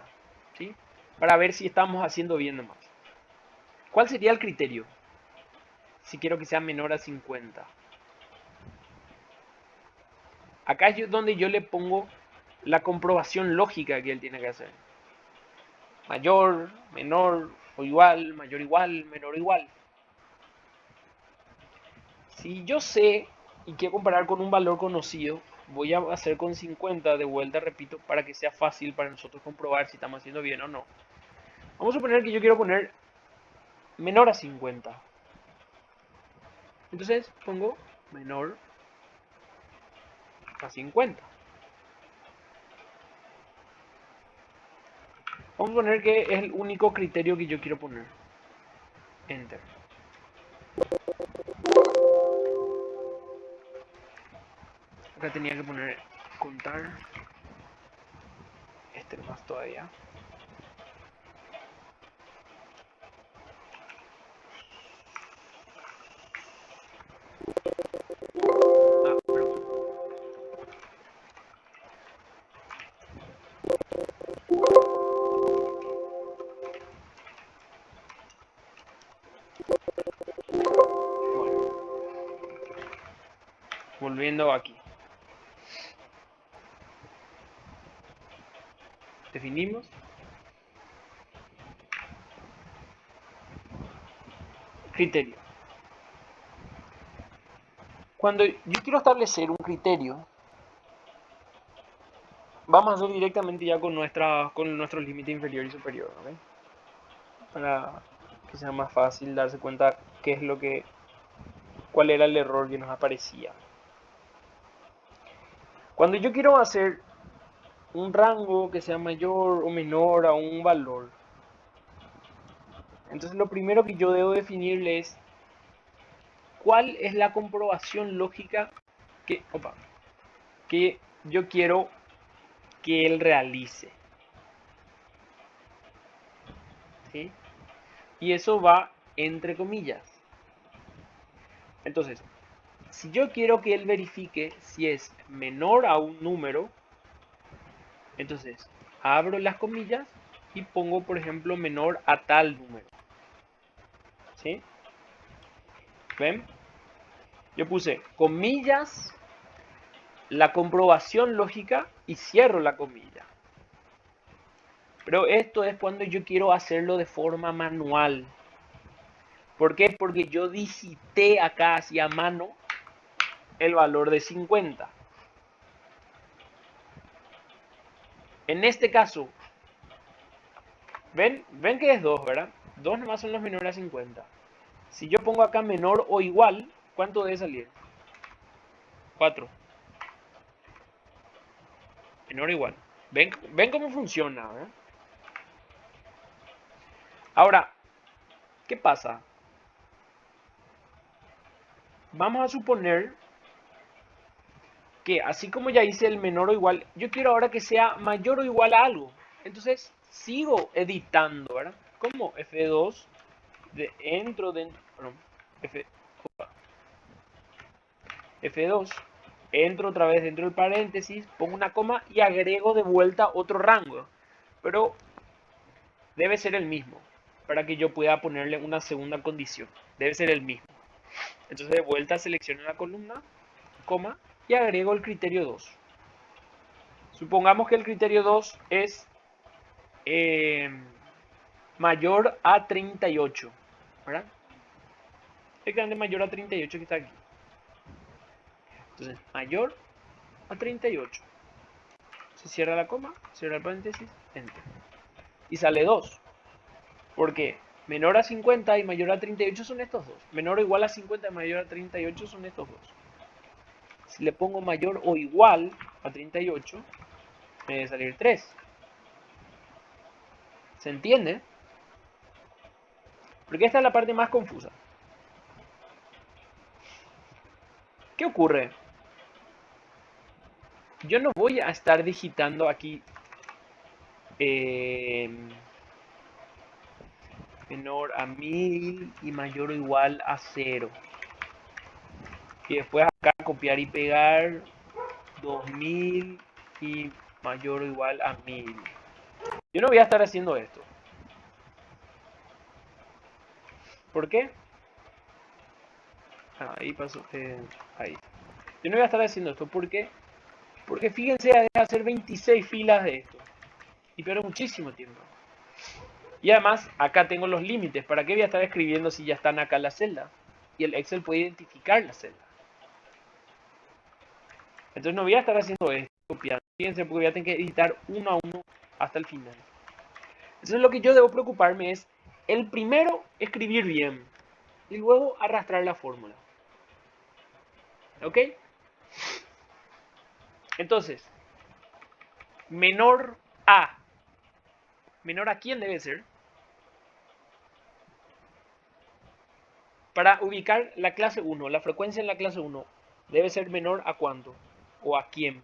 ¿sí? Para ver si estamos haciendo bien nomás. ¿Cuál sería el criterio? Si quiero que sea menor a 50. Acá es donde yo le pongo la comprobación lógica que él tiene que hacer. Mayor, menor o igual, mayor igual, menor igual. Si yo sé y quiero comparar con un valor conocido, voy a hacer con 50 de vuelta, repito, para que sea fácil para nosotros comprobar si estamos haciendo bien o no. Vamos a suponer que yo quiero poner menor a 50. Entonces pongo menor a 50. Vamos a poner que es el único criterio que yo quiero poner. Enter. Acá tenía que poner contar. Este más todavía. Ah, perdón. Bueno, volviendo aquí. Definimos. Criterio. Cuando yo quiero establecer un criterio, vamos a hacer directamente ya con nuestro límite inferior y superior, ¿ok? Para que sea más fácil darse cuenta qué es cuál era el error que nos aparecía. Cuando yo quiero hacer un rango que sea mayor o menor a un valor, entonces lo primero que yo debo definirle es cuál es la comprobación lógica que yo quiero que él realice. ¿Sí? Y eso va entre comillas. Entonces, si yo quiero que él verifique si es menor a un número, entonces abro las comillas y pongo, por ejemplo, menor a tal número. ¿Sí? ¿Ven? Yo puse comillas, la comprobación lógica y cierro la comilla. Pero esto es cuando yo quiero hacerlo de forma manual. ¿Por qué? Porque yo digité acá hacia mano el valor de 50. En este caso, ven que es 2, ¿verdad? 2 nomás son los menores a 50. Si yo pongo acá menor o igual, ¿cuánto debe salir? 4. Menor o igual. ¿Ven cómo funciona, ¿verdad? Ahora, ¿qué pasa? Vamos a suponer que así como ya hice el menor o igual, yo quiero ahora que sea mayor o igual a algo. Entonces sigo editando, ¿verdad? Como F2, perdón, F, F2, entro otra vez dentro del paréntesis, pongo una coma y agrego de vuelta otro rango. Pero debe ser el mismo para que yo pueda ponerle una segunda condición. Debe ser el mismo. Entonces de vuelta selecciono la columna, coma, y agrego el criterio 2. Supongamos que el criterio 2 es mayor a 38, ¿verdad? El grande mayor a 38 que está aquí. Entonces, mayor a 38. Se cierra la coma, cierra el paréntesis, enter. Y sale 2. Porque menor a 50 y mayor a 38 son estos dos. Menor o igual a 50 y mayor a 38 son estos dos. Si le pongo mayor o igual a 38, me debe salir 3. ¿Se entiende? Porque esta es la parte más confusa. ¿Qué ocurre? Yo no voy a estar digitando aquí menor a 1000 y mayor o igual a 0. Y después acá copiar y pegar 2000 y mayor o igual a 1000. Yo no voy a estar haciendo esto. ¿Por qué? Ahí pasó. Ahí. Yo no voy a estar haciendo esto. ¿Por qué? Porque fíjense, de hacer 26 filas de esto. Y pierdo muchísimo tiempo. Y además, acá tengo los límites. ¿Para qué voy a estar escribiendo si ya están acá las celdas? Y el Excel puede identificar las celdas. Entonces no voy a estar haciendo esto, copiando. Fíjense, porque voy a tener que editar uno a uno hasta el final. Entonces lo que yo debo preocuparme es, el primero, escribir bien. Y luego arrastrar la fórmula. ¿Ok? Entonces, menor a. ¿Menor a quién debe ser? Para ubicar la clase 1, la frecuencia en la clase 1, debe ser menor a cuánto. O a quién.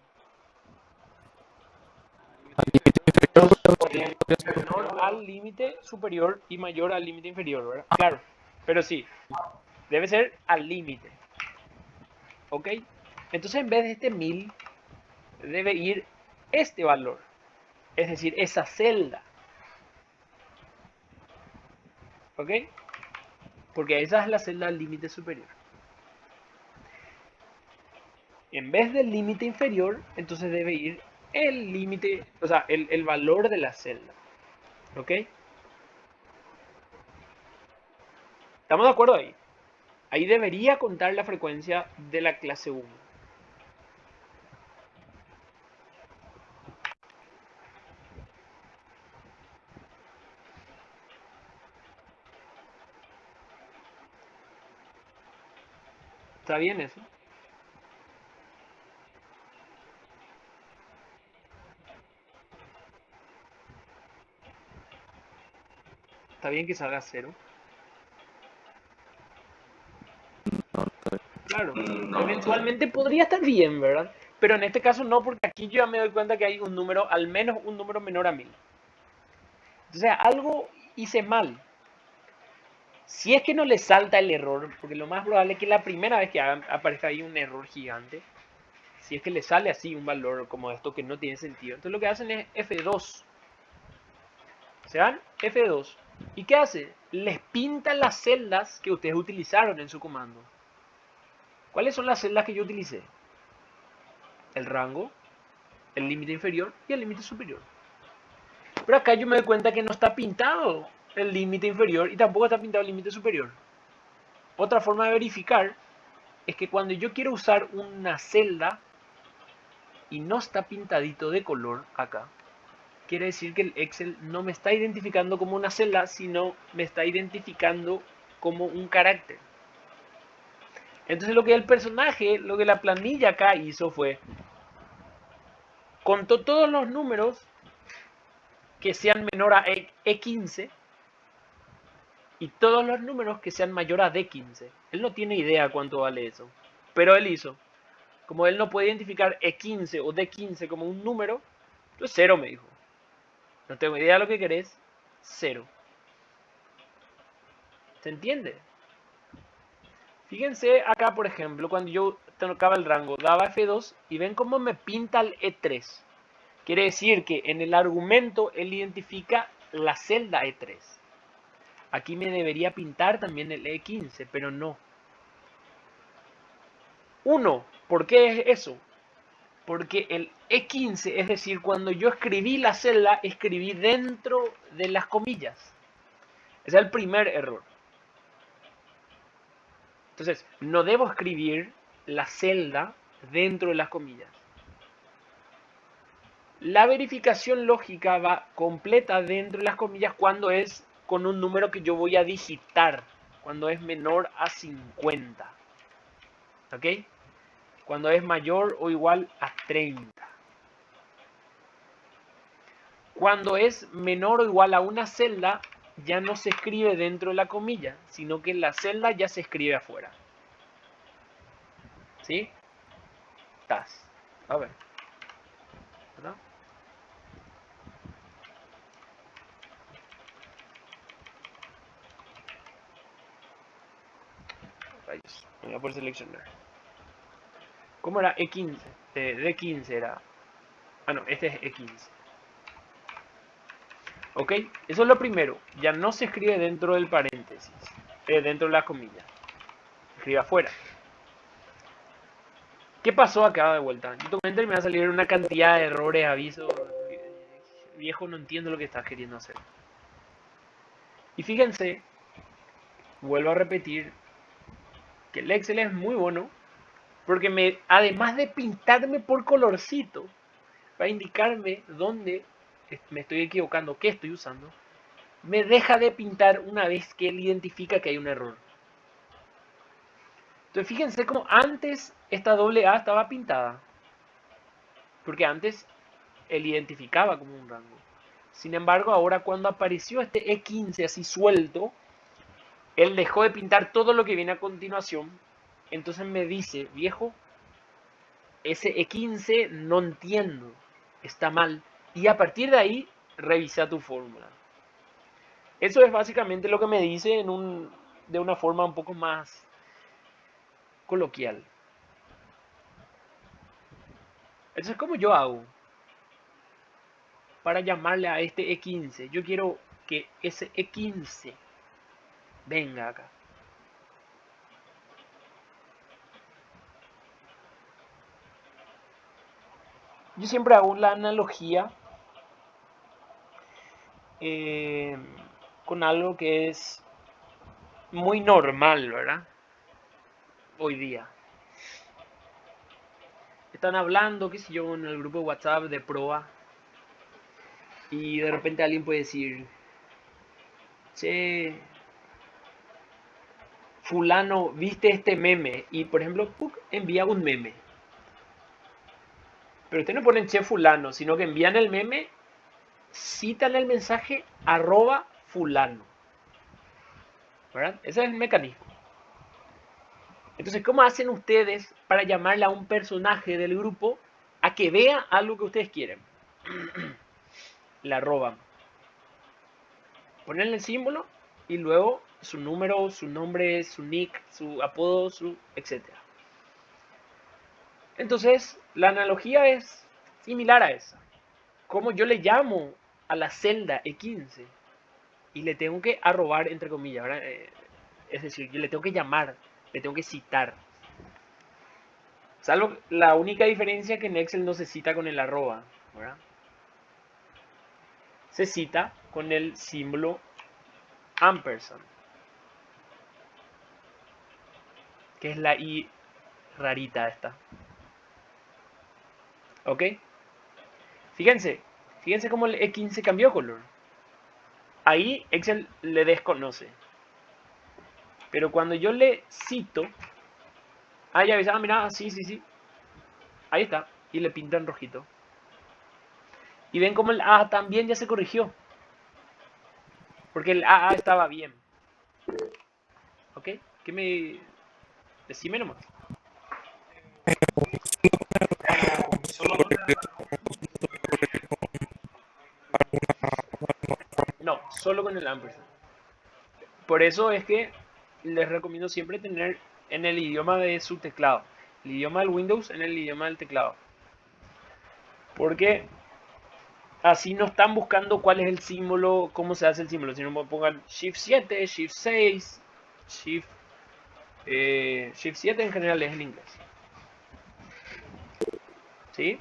Menor al límite superior y mayor al límite inferior, ¿verdad? Claro, pero sí, debe ser al límite. ¿Ok? Entonces en vez de este 1000, debe ir este valor. Es decir, esa celda. ¿Ok? Porque esa es la celda al límite superior. En vez del límite inferior, entonces debe ir el límite, o sea, el valor de la celda. ¿Ok? ¿Estamos de acuerdo ahí? Ahí debería contar la frecuencia de la clase 1. ¿Está bien eso? ¿Está bien que salga 0? Claro, eventualmente podría estar bien, ¿verdad? Pero en este caso no, porque aquí yo ya me doy cuenta que hay un número, al menos un número menor a 1000. Entonces algo hice mal. Si es que no le salta el error, porque lo más probable es que la primera vez que aparezca ahí un error gigante, si es que le sale así un valor como esto que no tiene sentido, entonces lo que hacen es F2. ¿Se van? F2. ¿Y qué hace? Les pinta las celdas que ustedes utilizaron en su comando. ¿Cuáles son las celdas que yo utilicé? El rango, el límite inferior y el límite superior. Pero acá yo me doy cuenta que no está pintado el límite inferior y tampoco está pintado el límite superior. Otra forma de verificar es que cuando yo quiero usar una celda y no está pintadito de color acá, quiere decir que el Excel no me está identificando como una celda, sino me está identificando como un carácter. Entonces lo que el personaje, lo que la planilla acá hizo fue, contó todos los números que sean menor a E15 y todos los números que sean mayor a D15. Él no tiene idea cuánto vale eso, pero él hizo. Como él no puede identificar E15 o D15 como un número, entonces 0 me dijo. No tengo idea de lo que querés, 0. ¿Se entiende? Fíjense acá, por ejemplo, cuando yo tocaba el rango, daba F2 y ven cómo me pinta el E3. Quiere decir que en el argumento él identifica la celda E3. Aquí me debería pintar también el E15, pero no. 1. ¿Por qué es eso? Porque el E15, es decir, cuando yo escribí la celda, escribí dentro de las comillas. Ese es el primer error. Entonces, no debo escribir la celda dentro de las comillas. La verificación lógica va completa dentro de las comillas cuando es con un número que yo voy a digitar, cuando es menor a 50. ¿Ok? Cuando es mayor o igual a 30. Cuando es menor o igual a una celda, ya no se escribe dentro de la comilla, sino que la celda ya se escribe afuera. ¿Sí? Tas. A ver. ¿Verdad? Rayos. Me voy a por seleccionar. ¿Cómo era E15? D15 era. Ah, no, este es E15. ¿Ok? Eso es lo primero. Ya no se escribe dentro del paréntesis. Dentro de la comilla. Se escribe afuera. ¿Qué pasó acá de vuelta? Yo toco enter y me va a salir una cantidad de errores, avisos. Viejo, no entiendo lo que estás queriendo hacer. Y fíjense, vuelvo a repetir, que el Excel es muy bueno porque además de pintarme por colorcito, va a indicarme dónde me estoy equivocando, qué estoy usando, me deja de pintar una vez que él identifica que hay un error. Entonces fíjense cómo antes esta doble A estaba pintada, porque antes él identificaba como un rango. Sin embargo, ahora cuando apareció este E15 así suelto, él dejó de pintar todo lo que viene a continuación. Entonces me dice, viejo, ese E15 no entiendo, está mal. Y a partir de ahí, revisa tu fórmula. Eso es básicamente lo que me dice de una forma un poco más coloquial. Entonces, ¿cómo yo hago para llamarle a este E15? Yo quiero que ese E15 venga acá. Yo siempre hago la analogía con algo que es muy normal, ¿verdad? Hoy día. Están hablando, qué sé yo, en el grupo de WhatsApp de proa. Y de repente alguien puede decir, che, fulano, ¿viste este meme? Y por ejemplo, ¡puc!, envía un meme. Pero ustedes no ponen che fulano, sino que envían el meme, citan el mensaje, @fulano. ¿Verdad? Ese es el mecanismo. Entonces, ¿cómo hacen ustedes para llamarle a un personaje del grupo a que vea algo que ustedes quieren? La arroban. Ponen el símbolo y luego su número, su nombre, su nick, su apodo, etc. Entonces, la analogía es similar a esa. Como yo le llamo a la celda E15 y le tengo que arrobar, entre comillas, ¿verdad? Es decir, yo le tengo que llamar, le tengo que citar. Salvo la única diferencia que en Excel no se cita con el arroba, ¿verdad? se cita con el símbolo ampersand, que es la I rarita esta. ¿Ok? Fíjense cómo el E15 cambió color. Ahí Excel le desconoce. Pero cuando yo le cito, ya ves, mira, sí. Ahí está. Y le pintan rojito. Y ven cómo el A también ya se corrigió. Porque el AA estaba bien. ¿Ok? ¿Qué me...? Decime nomás. No, solo con el ampersand. Por eso es que les recomiendo siempre tener en el idioma de su teclado. El idioma del Windows en el idioma del teclado. Porque así no están buscando cuál es el símbolo, cómo se hace el símbolo. Si no me pongan Shift 7, Shift 6, Shift 7 en general es en inglés. ¿Sí?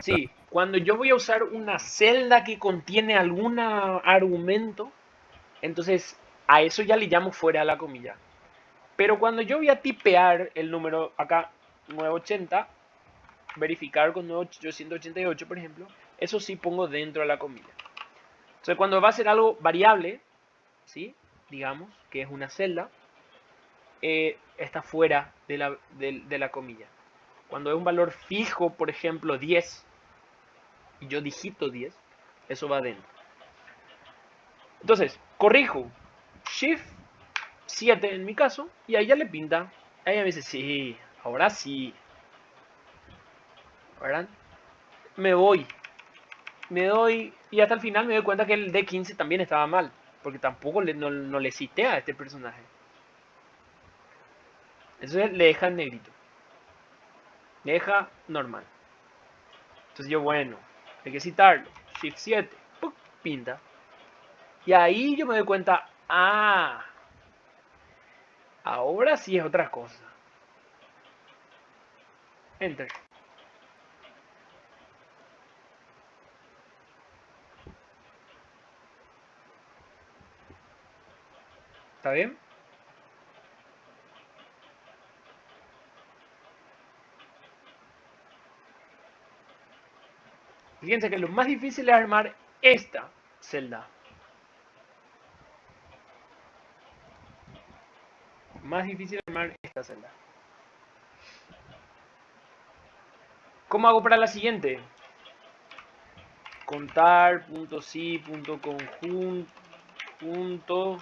Sí, cuando yo voy a usar una celda que contiene algún argumento, entonces a eso ya le llamo fuera de la comilla. Pero cuando yo voy a tipear el número acá, 980, verificar con 9888, por ejemplo, eso sí pongo dentro de la comilla. Entonces cuando va a ser algo variable, ¿sí? Digamos que es una celda, está fuera de la comilla. Cuando es un valor fijo, por ejemplo, 10, y yo digito 10, eso va dentro. Entonces, corrijo, Shift 7 en mi caso, y ahí ya le pinta. Ahí me dice, sí, ahora sí. ¿Verdad? Me doy, y hasta el final me doy cuenta que el D15 también estaba mal, porque tampoco no le cité a este personaje. Entonces le deja en negrito. Le deja normal. Entonces yo, bueno, hay que citarlo. Shift 7, ¡puc! Pinta. Y ahí yo me doy cuenta, ahora sí es otra cosa. Enter. ¿Está bien? Fíjense que lo más difícil es armar esta celda. Más difícil es armar esta celda. ¿Cómo hago para la siguiente? Contar, conjunto,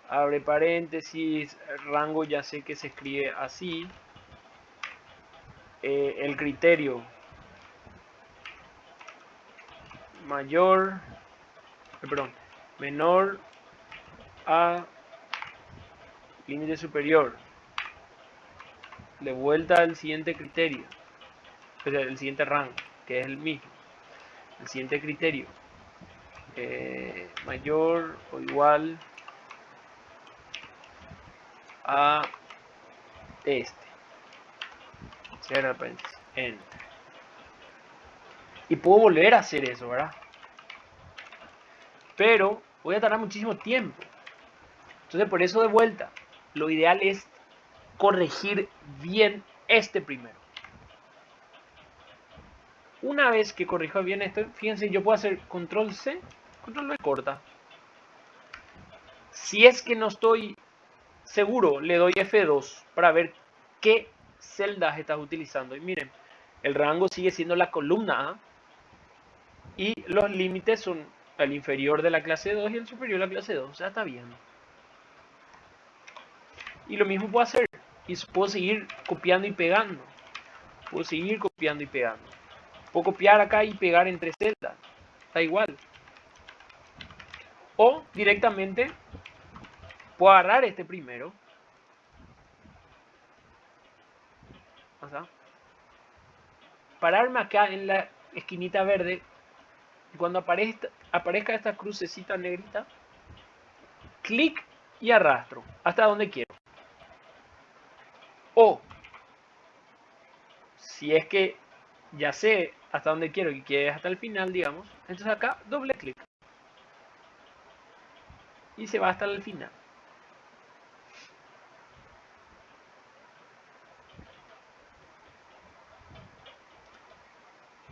abre paréntesis, rango ya sé que se escribe así. El criterio menor a límite superior. De vuelta al siguiente criterio, o sea, el siguiente rango, que es el mismo. El siguiente criterio, mayor o igual a este. Cierra paréntesis. Enter. Y puedo volver a hacer eso, ¿verdad? Pero voy a tardar muchísimo tiempo. Entonces, por eso de vuelta, lo ideal es corregir bien este primero. Una vez que corrija bien esto, fíjense, yo puedo hacer control C, control V corta. Si es que no estoy seguro, le doy F2 para ver qué celdas estás utilizando. Y miren, el rango sigue siendo la columna A y los límites son el inferior de la clase 2 y el superior de la clase 2. O sea, está bien. Y lo mismo puedo hacer. Y puedo seguir copiando y pegando. Puedo seguir copiando y pegando. Puedo copiar acá y pegar entre celdas. Da igual. O directamente puedo agarrar este primero. O sea, pararme acá en la esquinita verde. Y cuando aparezca esta crucecita negrita, clic y arrastro hasta donde quiero. O si es que ya sé hasta dónde quiero que quede hasta el final, digamos, entonces acá doble clic y se va hasta el final.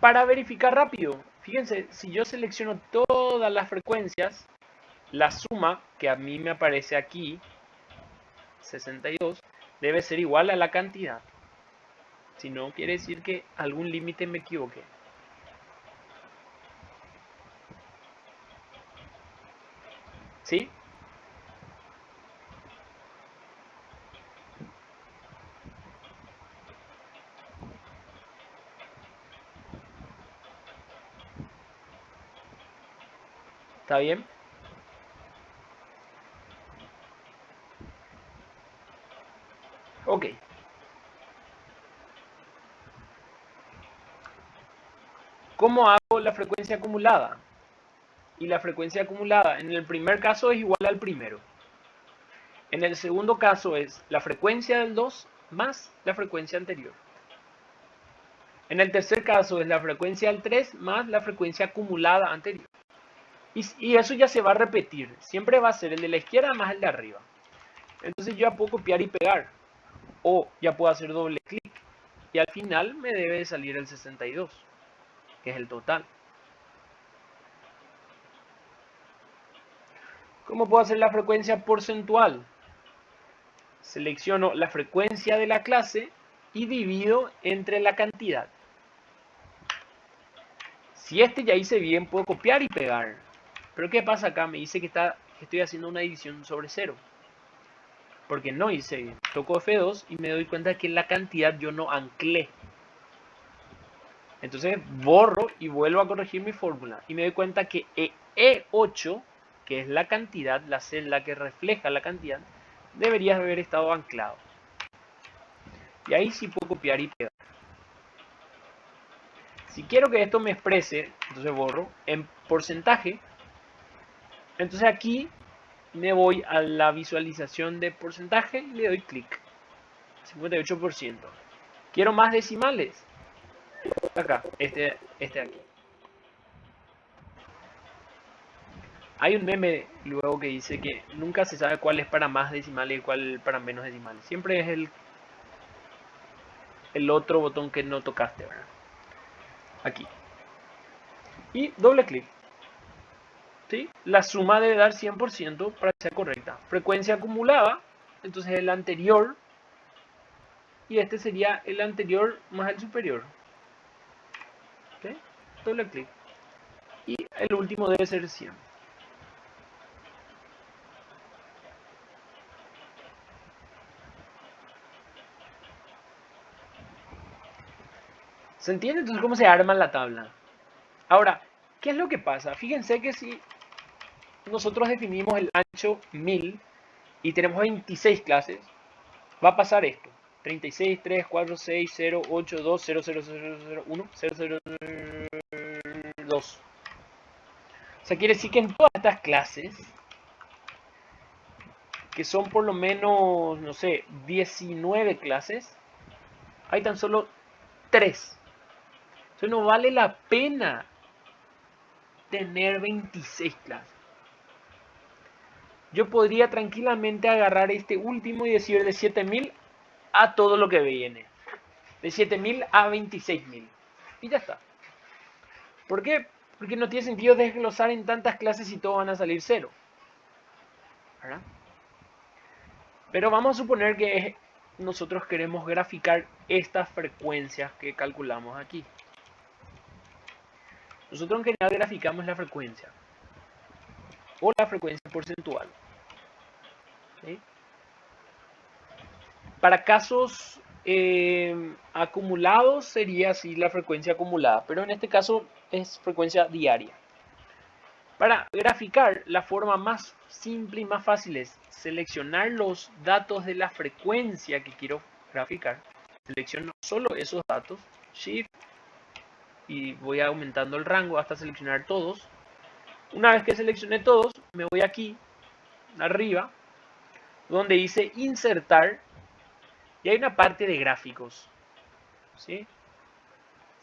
Para verificar rápido, fíjense, si yo selecciono todas las frecuencias, la suma que a mí me aparece aquí, 62, debe ser igual a la cantidad. Si no, quiere decir que algún límite me equivoqué. ¿Sí? ¿Está bien? Ok. ¿Cómo hago la frecuencia acumulada? Y la frecuencia acumulada en el primer caso es igual al primero. En el segundo caso es la frecuencia del 2 más la frecuencia anterior. En el tercer caso es la frecuencia del 3 más la frecuencia acumulada anterior. Y eso ya se va a repetir. Siempre va a ser el de la izquierda más el de arriba. Entonces yo ya puedo copiar y pegar. O ya puedo hacer doble clic. Y al final me debe de salir el 62, que es el total. ¿Cómo puedo hacer la frecuencia porcentual? Selecciono la frecuencia de la clase y divido entre la cantidad. Si este ya hice bien, puedo copiar y pegar. Pero ¿qué pasa acá? Me dice que estoy haciendo una división sobre 0. Porque no hice bien. Toco F2 y me doy cuenta que la cantidad yo no anclé. Entonces borro y vuelvo a corregir mi fórmula. Y me doy cuenta que E8, que es la cantidad, la celda que refleja la cantidad, debería haber estado anclado. Y ahí sí puedo copiar y pegar. Si quiero que esto me exprese, entonces borro, en porcentaje. Entonces aquí me voy a la visualización de porcentaje y le doy clic. 58%. Quiero más decimales. Acá, este de aquí. Hay un meme luego que dice que nunca se sabe cuál es para más decimales y cuál para menos decimales. Siempre es el otro botón que no tocaste, ¿verdad? Aquí. Y doble clic. ¿Sí? La suma debe dar 100% para que sea correcta. Frecuencia acumulada, entonces el anterior, y este sería el anterior más el superior. ¿Okay? Doble clic. Y el último debe ser 100. ¿Se entiende entonces cómo se arma la tabla? Ahora, ¿qué es lo que pasa? Fíjense que si nosotros definimos el ancho 1000 y tenemos 26 clases, va a pasar esto. 36, 3, 4, 6, 0, 8, 2, 0, 0, 0, 0, 1, 0, 0, 2. O sea, quiere decir que en todas estas clases, que son por lo menos, no sé, 19 clases, hay tan solo 3. Entonces no vale la pena tener 26 clases. Yo podría tranquilamente agarrar este último y decir de 7000 a todo lo que viene. De 7000 a 26000. Y ya está. ¿Por qué? Porque no tiene sentido desglosar en tantas clases y todos van a salir 0. ¿Verdad? Pero vamos a suponer que nosotros queremos graficar estas frecuencias que calculamos aquí. Nosotros en general graficamos la frecuencia o la frecuencia porcentual. ¿Sí? Para casos acumulados sería así la frecuencia acumulada, pero en este caso es frecuencia diaria. Para graficar, la forma más simple y más fácil es seleccionar los datos de la frecuencia que quiero graficar. Selecciono solo esos datos, Shift, y voy aumentando el rango hasta seleccionar todos. Una vez que seleccioné todos, me voy aquí, arriba, donde dice insertar, y hay una parte de gráficos, ¿sí?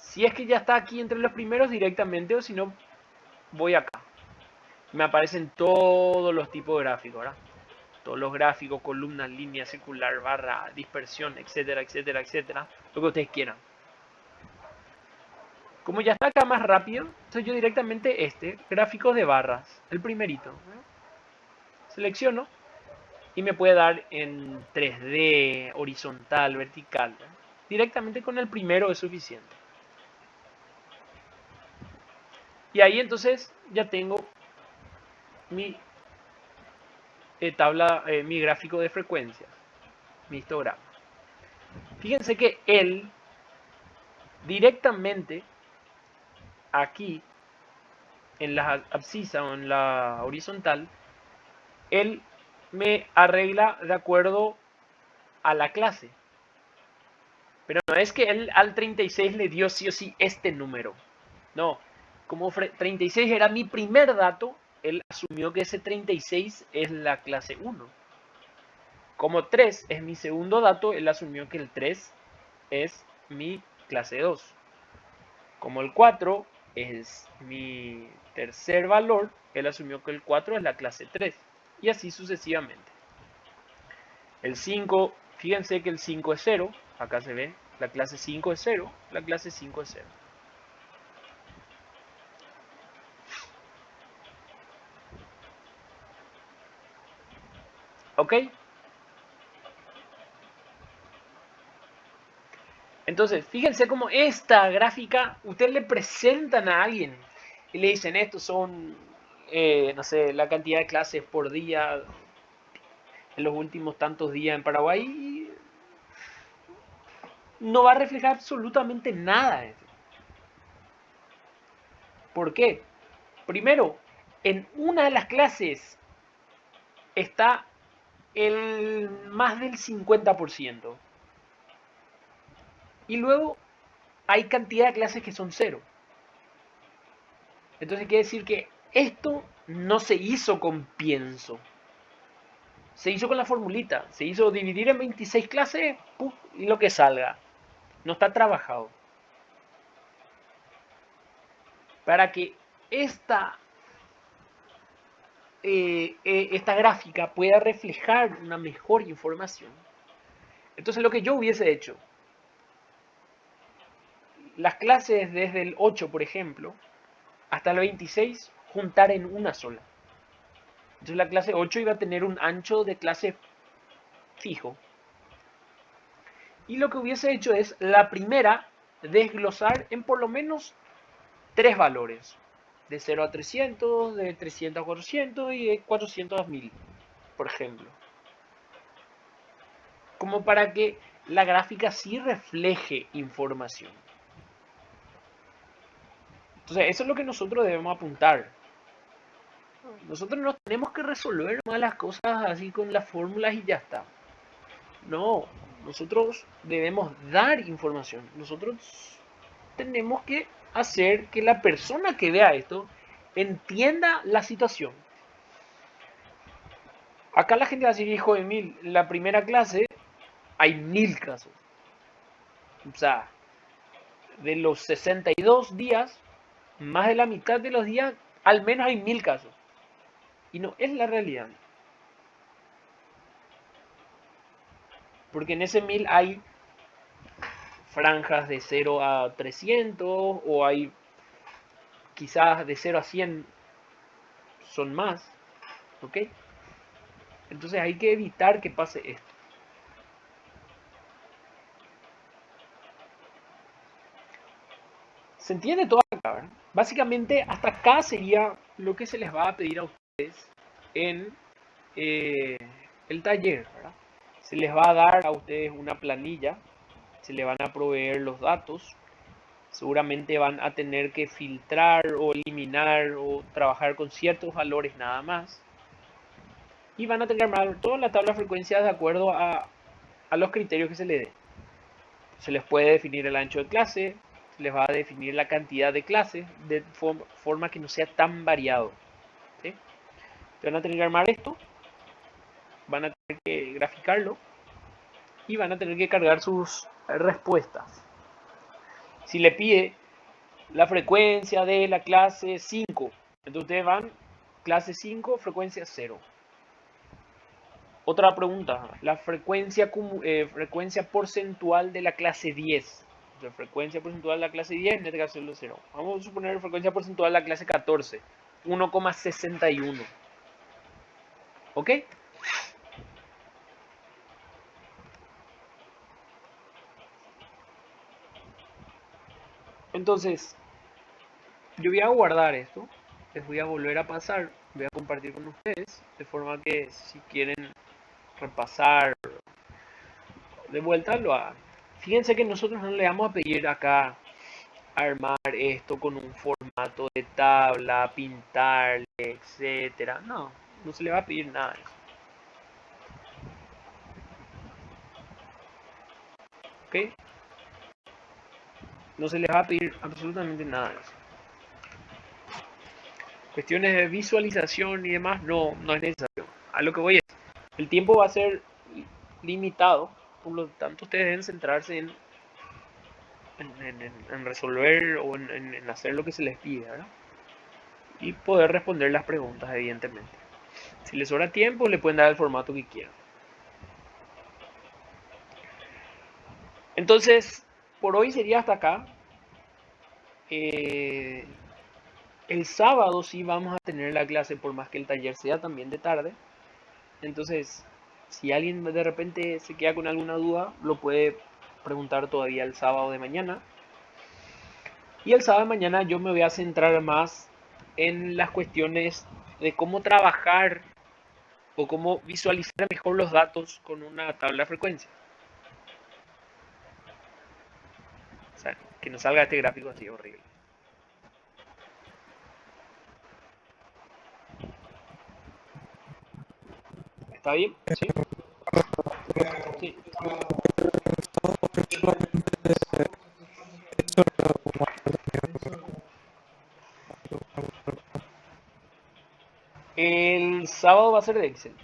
Si es que ya está aquí entre los primeros directamente, o si no, voy acá. Me aparecen todos los tipos de gráficos, ¿verdad? Todos los gráficos, columnas, líneas, circular, barra, dispersión, etcétera, etcétera, etcétera. Lo que ustedes quieran. Como ya está acá más rápido, entonces yo directamente gráficos de barras, el primerito. Selecciono y me puede dar en 3D, horizontal, vertical. Directamente con el primero es suficiente. Y ahí entonces ya tengo mi mi gráfico de frecuencias, mi histograma. Fíjense que él directamente aquí en la abscisa o en la horizontal, él me arregla de acuerdo a la clase. Pero no es que él al 36 le dio sí o sí este número. No, como 36 era mi primer dato, él asumió que ese 36 es la clase 1. Como 3 es mi segundo dato, él asumió que el 3 es mi clase 2. Como el 4 es mi tercer valor, él asumió que el 4 es la clase 3. Y así sucesivamente. El 5, fíjense que el 5 es 0. Acá se ve, la clase 5 es 0, la clase 5 es 0. ¿Ok? Entonces, fíjense cómo esta gráfica, ustedes le presentan a alguien y le dicen, estos son, no sé, la cantidad de clases por día en los últimos tantos días en Paraguay, y no va a reflejar absolutamente nada. ¿Por qué? Primero, en una de las clases está el más del 50%. Y luego hay cantidad de clases que son cero. Entonces quiere decir que esto no se hizo con pienso. Se hizo con la formulita. Se hizo dividir en 26 clases, ¡puf! Y lo que salga. No está trabajado. Para que esta gráfica pueda reflejar una mejor información. Entonces lo que yo hubiese hecho, las clases desde el 8, por ejemplo, hasta el 26, juntar en una sola. Entonces la clase 8 iba a tener un ancho de clase fijo. Y lo que hubiese hecho es la primera desglosar en por lo menos 3 valores. De 0 a 300, de 300 a 400 y de 400 a 1000, por ejemplo. Como para que la gráfica sí refleje información. Entonces, eso es lo que nosotros debemos apuntar. Nosotros no tenemos que resolver más las cosas así con las fórmulas y ya está. No, nosotros debemos dar información. Nosotros tenemos que hacer que la persona que vea esto entienda la situación. Acá la gente va a decir, hijo de mil, en la primera clase hay 1000 casos. O sea, de los 62 días, más de la mitad de los días, al menos hay 1000 casos. Y no es la realidad. Porque en ese 1000 hay franjas de 0 a 300 o hay quizás de 0 a 100 son más. ¿Ok? Entonces hay que evitar que pase esto. ¿Se entiende todo acá? ¿Verdad? Básicamente hasta acá sería lo que se les va a pedir a ustedes en el taller, ¿verdad? Se les va a dar a ustedes una planilla, se les van a proveer los datos, seguramente van a tener que filtrar o eliminar o trabajar con ciertos valores nada más. Y van a tener que armar toda la tabla de frecuencias de acuerdo a los criterios que se les dé. Se les puede definir el ancho de clase, se les va a definir la cantidad de clases de forma que no sea tan variado. ¿Sí? Van a tener que armar esto, van a tener que graficarlo y van a tener que cargar sus respuestas. Si le pide la frecuencia de la clase 5, entonces ustedes van clase 5, frecuencia 0. Otra pregunta, la frecuencia porcentual de la clase 10. La frecuencia porcentual de la clase 10, en este caso es 0. Vamos a suponer frecuencia porcentual de la clase 14, 1,61. ¿Ok? Entonces, yo voy a guardar esto, les voy a volver a pasar, voy a compartir con ustedes, de forma que si quieren repasar de vuelta lo hagan. Fíjense que nosotros no le vamos a pedir acá armar esto con un formato de tabla, pintarle, etcétera. No, no se le va a pedir nada de eso. ¿Ok? No se les va a pedir absolutamente nada de eso. Cuestiones de visualización y demás no es necesario. A lo que voy es, el tiempo va a ser limitado, por lo tanto ustedes deben centrarse en resolver o en hacer lo que se les pide, ¿verdad? Y poder responder las preguntas, evidentemente. Si les sobra tiempo, le pueden dar el formato que quieran. Entonces, por hoy sería hasta acá. El sábado sí vamos a tener la clase, por más que el taller sea también de tarde. Entonces, si alguien de repente se queda con alguna duda, lo puede preguntar todavía el sábado de mañana. Y el sábado de mañana yo me voy a centrar más en las cuestiones de cómo trabajar o cómo visualizar mejor los datos con una tabla de frecuencia. O sea, que nos salga este gráfico así horrible. ¿Está bien? ¿Sí? Sí. El sábado va a ser de Excel.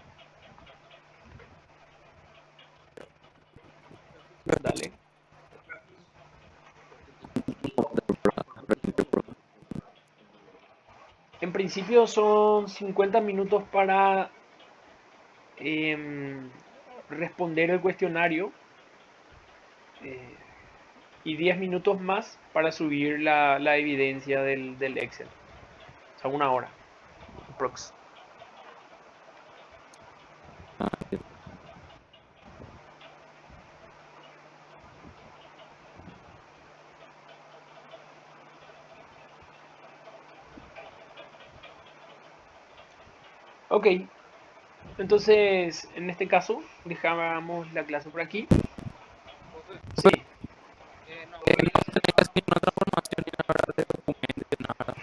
Dale. En principio son 50 minutos para responder el cuestionario y 10 minutos más para subir la evidencia del Excel. O sea, una hora. Prox. Ok. Entonces, en este caso, dejamos la clase por aquí. Sí. No tenía así otra formación y la verdad de documentos, nada.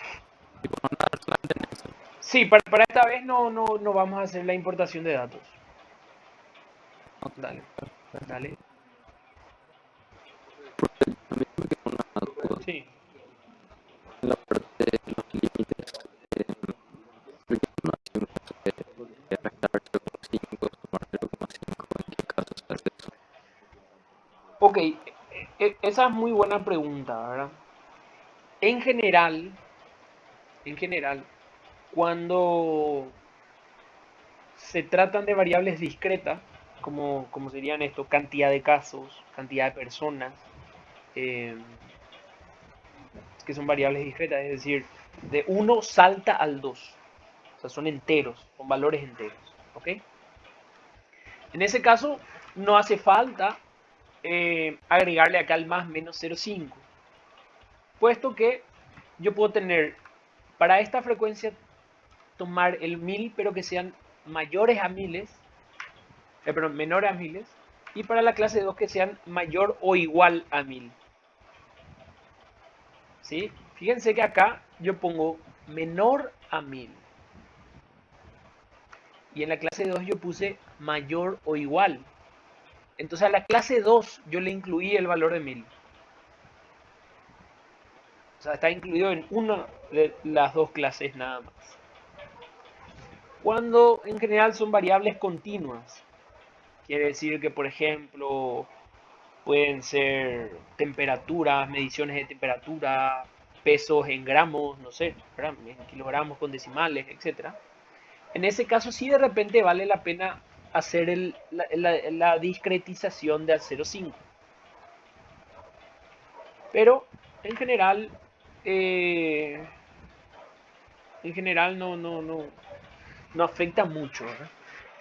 Tipo, no nada solamente en eso. Sí, para esta vez no vamos a hacer la importación de datos. Ok, Dale, dale. porque a mí me quedó una duda Sí. en la parte de los límites. Porque no hace mucho de restar 0,5, sumar 0,5, ¿en qué caso se hace eso? Ok, esa es muy buena pregunta, ¿verdad? En general, cuando se tratan de variables discretas, como serían esto, cantidad de casos, cantidad de personas, eh, que son variables discretas, es decir, de 1 salta al 2. O sea, son enteros, son valores enteros. ¿Ok? En ese caso, no hace falta agregarle acá el más menos 0,5. Puesto que yo puedo tener, para esta frecuencia, tomar el 1000, pero que sean mayores a miles, perdón, menores a miles, y para la clase 2 que sean mayor o igual a 1000. ¿Sí? Fíjense que acá yo pongo menor a 1000. Y en la clase 2 yo puse mayor o igual. Entonces a la clase 2 yo le incluí el valor de 1000. O sea, está incluido en una de las dos clases nada más. Cuando en general son variables continuas. Quiere decir que, por ejemplo, pueden ser temperaturas, mediciones de temperatura, pesos en gramos, no sé, ¿verdad? En kilogramos con decimales, etcétera. En ese caso sí de repente vale la pena hacer la discretización de al 0,5. Pero en general, eh, no afecta mucho, ¿verdad?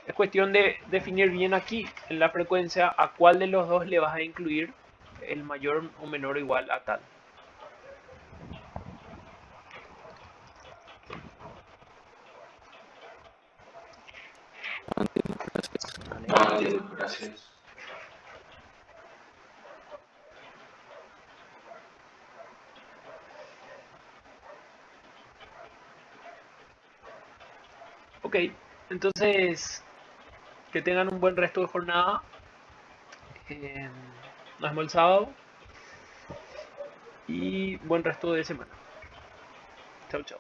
Es cuestión de definir bien aquí en la frecuencia a cuál de los dos le vas a incluir el mayor o menor o igual a tal. entiendo, gracias. ¿Vale? Vale, gracias. Ok, entonces que tengan un buen resto de jornada. Eh, Nos vemos el sábado y buen resto de semana. Chao, chao.